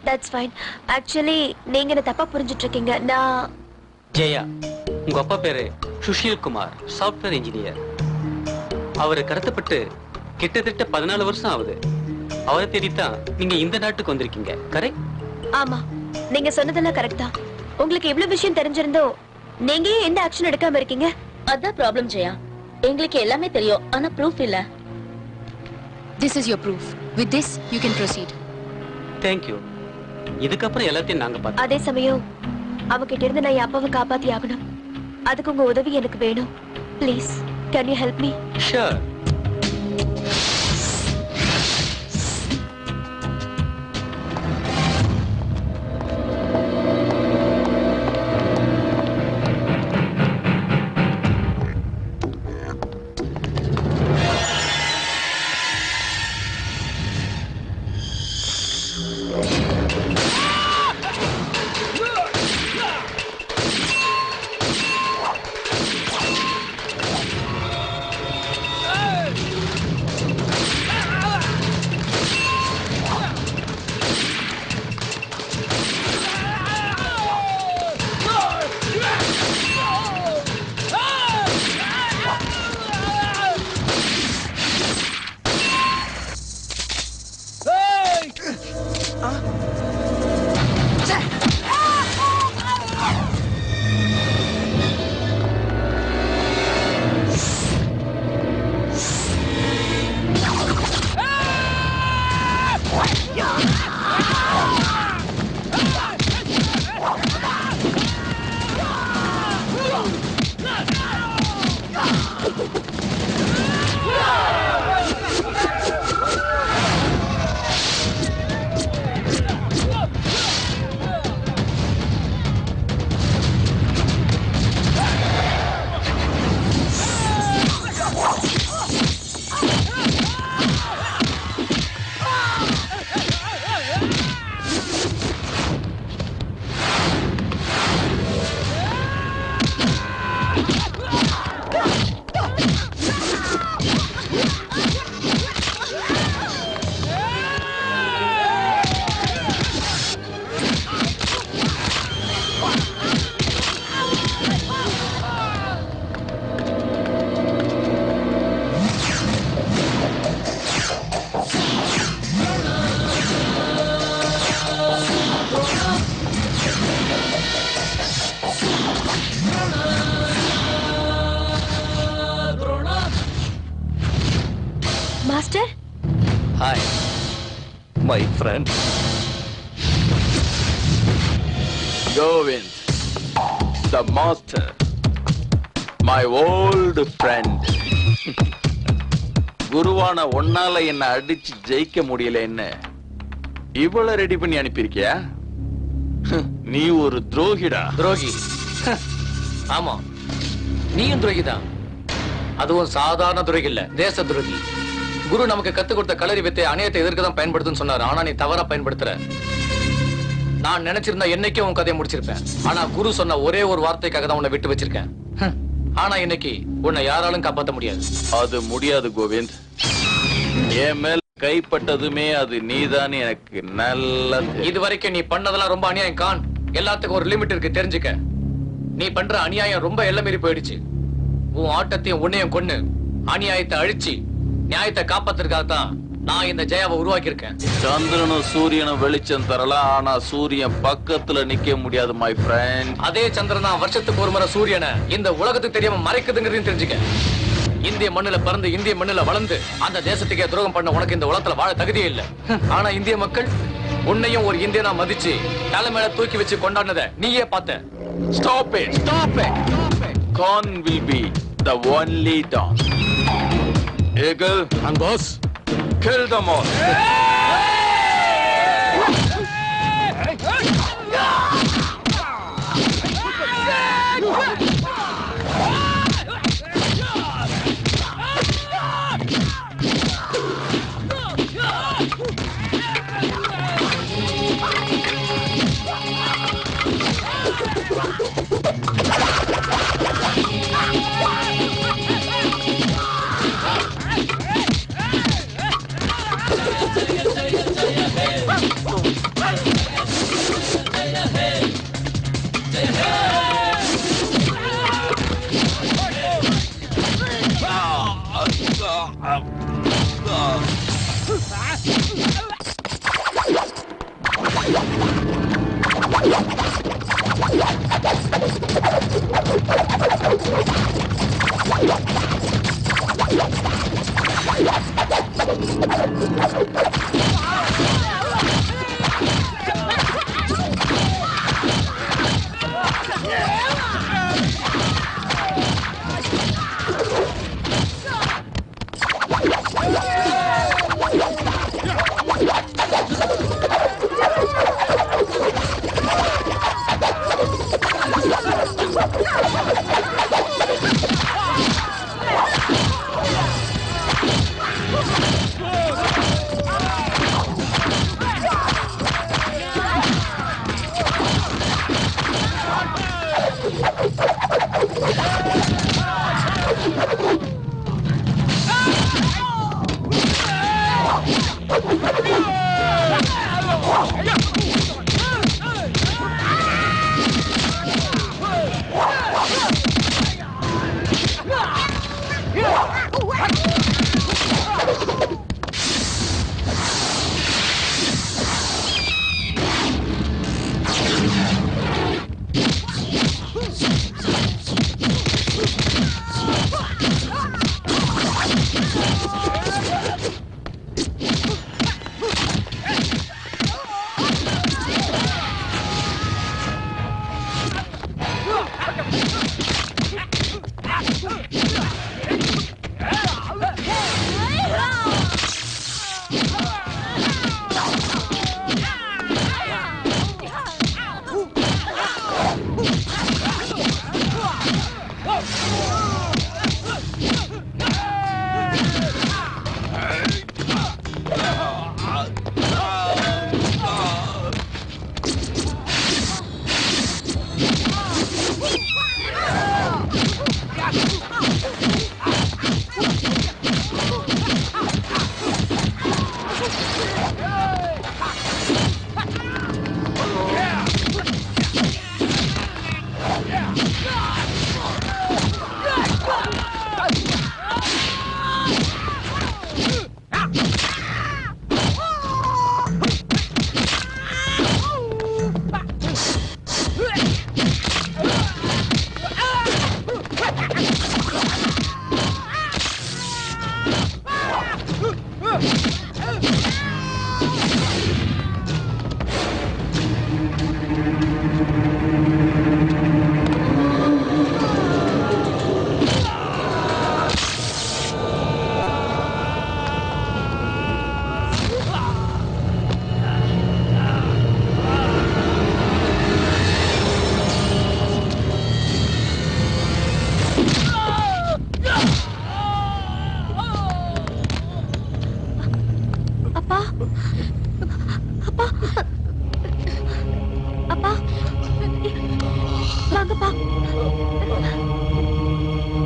[SPEAKER 2] That's fine. Actually, நீங்க என்ன தப்பா புரிஞ்சிட்டு இருக்கீங்க. நான்
[SPEAKER 11] ஜெயா, உங்க அப்பா பேரு சுஷில் குமார், சாஃப்ட்வேர் இன்ஜினியர். அவரு கடத்தப்பட்டு கிட்டத்தட்ட 14 வருஷம் ஆகுது. அவரை தேடித்தான் நீங்க இந்த நாட்டுக்கு வந்திருக்கீங்க, கரெக்ட்?
[SPEAKER 2] ஆமா, நீங்க சொன்னதெல்லாம் கரெக்ட் தான். உங்களுக்கு இவ்வளவு விஷயம் தெரிஞ்சிருந்தோ நீங்க ஏன் எந்த ஆக்ஷன் எடுக்காம இருக்கீங்க?
[SPEAKER 3] அதான் ப்ராப்ளம் ஜெயா. எங்களுக்கு எல்லாமே தெரியும், ஆனா ப்ரூஃப் இல்ல. This is your proof. With this you can proceed.
[SPEAKER 11] Thank you. இதுக்கப்புறம் எல்லாத்தையும் நாங்க பார்த்தோம்.
[SPEAKER 2] அதே சமயம் அவகிட்ட இருந்து நான் என் அப்பாவை காப்பாத்தி ஆகணும். அதுக்கு உங்க உதவி எனக்கு வேணும். Please, can you help me?
[SPEAKER 11] Sure.
[SPEAKER 2] Master?
[SPEAKER 8] Hi, my friend.
[SPEAKER 7] Govind, the master, my old friend. குருவான ஒன்னால என்ன அடிச்சு ஜெயிக்க முடியல, என்ன இவ்வளவு ரெடி பண்ணி அனுப்பியிருக்கியா? நீ ஒரு துரோகிடா.
[SPEAKER 5] துரோகி? ஆமா, நீயும் துரோகி தான். அதுவும் சாதாரண துரோகி இல்ல, தேச துரோகி. குரு நமக்கு கத்து கொடுத்த களரி வித்தை அணையத்தை எதிர்க்க தான் பயன்படுத்துன்னு சொன்னாரு. ஆனா நீ தவறா பயன்படுத்துற. நான் நினைச்சிருந்தா என்னைக்கே உன் கதையை முடிச்சிருப்பேன். ஆனா குரு சொன்ன ஒரே ஒரு வார்த்தைக்காக தான் உன்னை விட்டு வச்சிருக்கேன். ஆனா இன்னைக்கு உன்னை யாராலும் காப்பாற்ற முடியாது.
[SPEAKER 7] அது முடியாது கோவிந்த். என் மேல் கைப்பட்டதுமே அது நீதான் எனக்கு நல்ல.
[SPEAKER 5] இது வரைக்கும் நீ பண்ணதெல்லாம் ரொம்ப அநியாயம் கான். எல்லாத்துக்கும் ஒரு லிமிட் இருக்கு, தெரிஞ்சுக்க. நீ பண்ற அநியாயம் ரொம்ப எல்லை மீறி போயிடுச்சு. உன் ஆட்டத்தையும் உன்னையும் கொன்னு அநியாயத்தை அழிச்சு நியாயத்தை காப்பாத்துறதுக்காக தான் நான் இந்த ஜெயாவை உருவாக்கி இருக்கேன்.
[SPEAKER 7] சந்திரனும் சூரியனும் வெளிச்சம் தரலாம், ஆனா சூரியன் பக்கத்துல நிக்க முடியாது மை ஃப்ரெண்ட்.
[SPEAKER 5] அதே சந்திரன் தான் வருஷத்துக்கு ஒரு முறை சூரியனை இந்த உலகத்துக்கு தெரியாம மறைக்குதுங்கிறதையும் தெரிஞ்சுக்க. இந்திய மண்ணுல பிறந்து இந்திய மண்ணுல வளர்ந்து அந்த தேசத்துக்கே துரோகம் பண்ண உனக்கு இந்த உலகத்துல வாழ தகுதியே இல்ல. ஆனா இந்திய மக்கள் உன்னையும் ஒரு இந்தியனா மதிச்சு தலை மேல தூக்கி வச்சு கொண்டாடினத நீயே பார்த்த.
[SPEAKER 7] Stop it! Stop it! Khan will be the only Don. Eagle
[SPEAKER 9] And boss,
[SPEAKER 7] kill them all.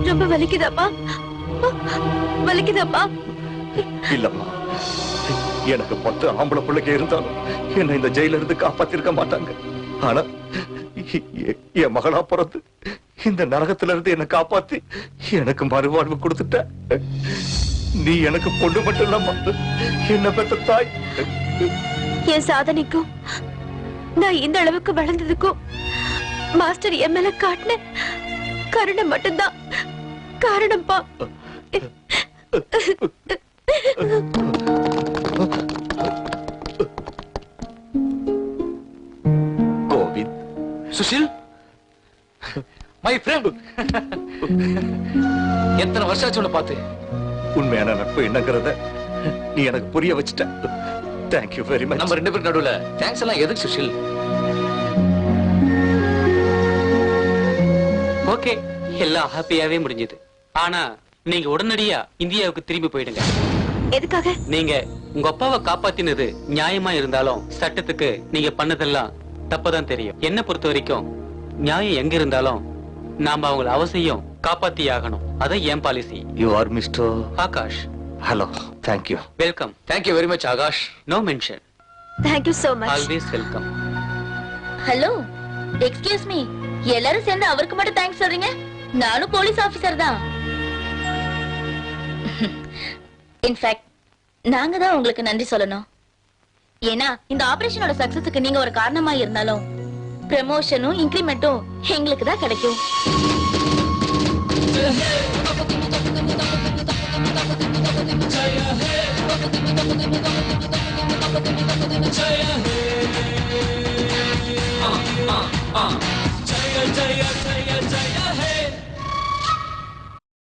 [SPEAKER 2] ரொம்ப வலிக்குதாப்பா? வலிக்குதாப்பா?
[SPEAKER 8] இல்லம்மா, எனக்கு 10 ஆம்பளை பிள்ளைங்க இருந்தாலும் என்ன இந்த ஜெயில இருந்து காப்பாத்திருக்க மாட்டாங்க. ஆனா என் மகளா பிறந்து இந்த நரகத்துல இருந்து என்ன காப்பாத்தி எனக்கு மறுவாழ்வு கொடுத்துட்ட. நீ எனக்கு பொண்ணு மட்டும் இல்லம்மா, என்ன பெற்ற தாய்.
[SPEAKER 2] என் சாதனைக்கும் நான் இந்த அளவுக்கு வளர்ந்ததுக்கும் மாஸ்டர் என் மேல காட்டின கருணை மட்டும்தான் காரணம்ப்பா.
[SPEAKER 5] My friend. எத்தனை வருஷம் ஆச்சு உன்னை பார்த்து.
[SPEAKER 8] உண்மையான நட்பு என்னங்கிறத நீ எனக்கு புரிய வச்சுட்ட. Thank you very much.
[SPEAKER 5] நம்ம 2 பேரும் நடுவுல தேங்க்ஸ் எல்லாம் எதுக்கு சுஷில்?
[SPEAKER 11] ஓகே, எல்லாம் ஹாப்பியாவே முடிஞ்சது. ஆனா நீங்க உடனடியா இந்தியாவுக்கு திரும்பி போயிடுங்க.
[SPEAKER 2] எதுக்காக?
[SPEAKER 11] நீங்க உங்க அப்பாவை காப்பாத்தினது நியாயமா இருந்தாலும் சட்டத்துக்கு நீங்க பண்ணதெல்லாம் தப்பதான் தெரியும். என்ன பொறுத்த வரைக்கும் நியாயம் எங்க இருந்தாலும் நாம அவங்கள அவசியம் காப்பாத்தி ஆகணும். அதான் என் policy.
[SPEAKER 8] You are mister
[SPEAKER 11] Akash.
[SPEAKER 8] Hello. Thank you.
[SPEAKER 11] Welcome.
[SPEAKER 5] Thank you very much Akash.
[SPEAKER 11] No mention.
[SPEAKER 2] Thank you so much.
[SPEAKER 11] Always welcome.
[SPEAKER 3] Hello, excuse me. எல்லாரும் சேர்ந்து அவருக்கு மட்டும் தேங்க்ஸ் சொல்றீங்க? நானும் போலீஸ் ஆபீசர் தான். இன்ஃபேக்ட் நாங்க தான் உங்களுக்கு நன்றி சொல்லணும். ஏன்னா இந்த ஆபரேஷனோட சக்சஸுக்கு நீங்க ஒரு காரணமா இருந்தாலும் ப்ரமோஷனும் இன்கிரிமெண்ட்டும் எங்களுக்கு தான் கிடைக்கும்.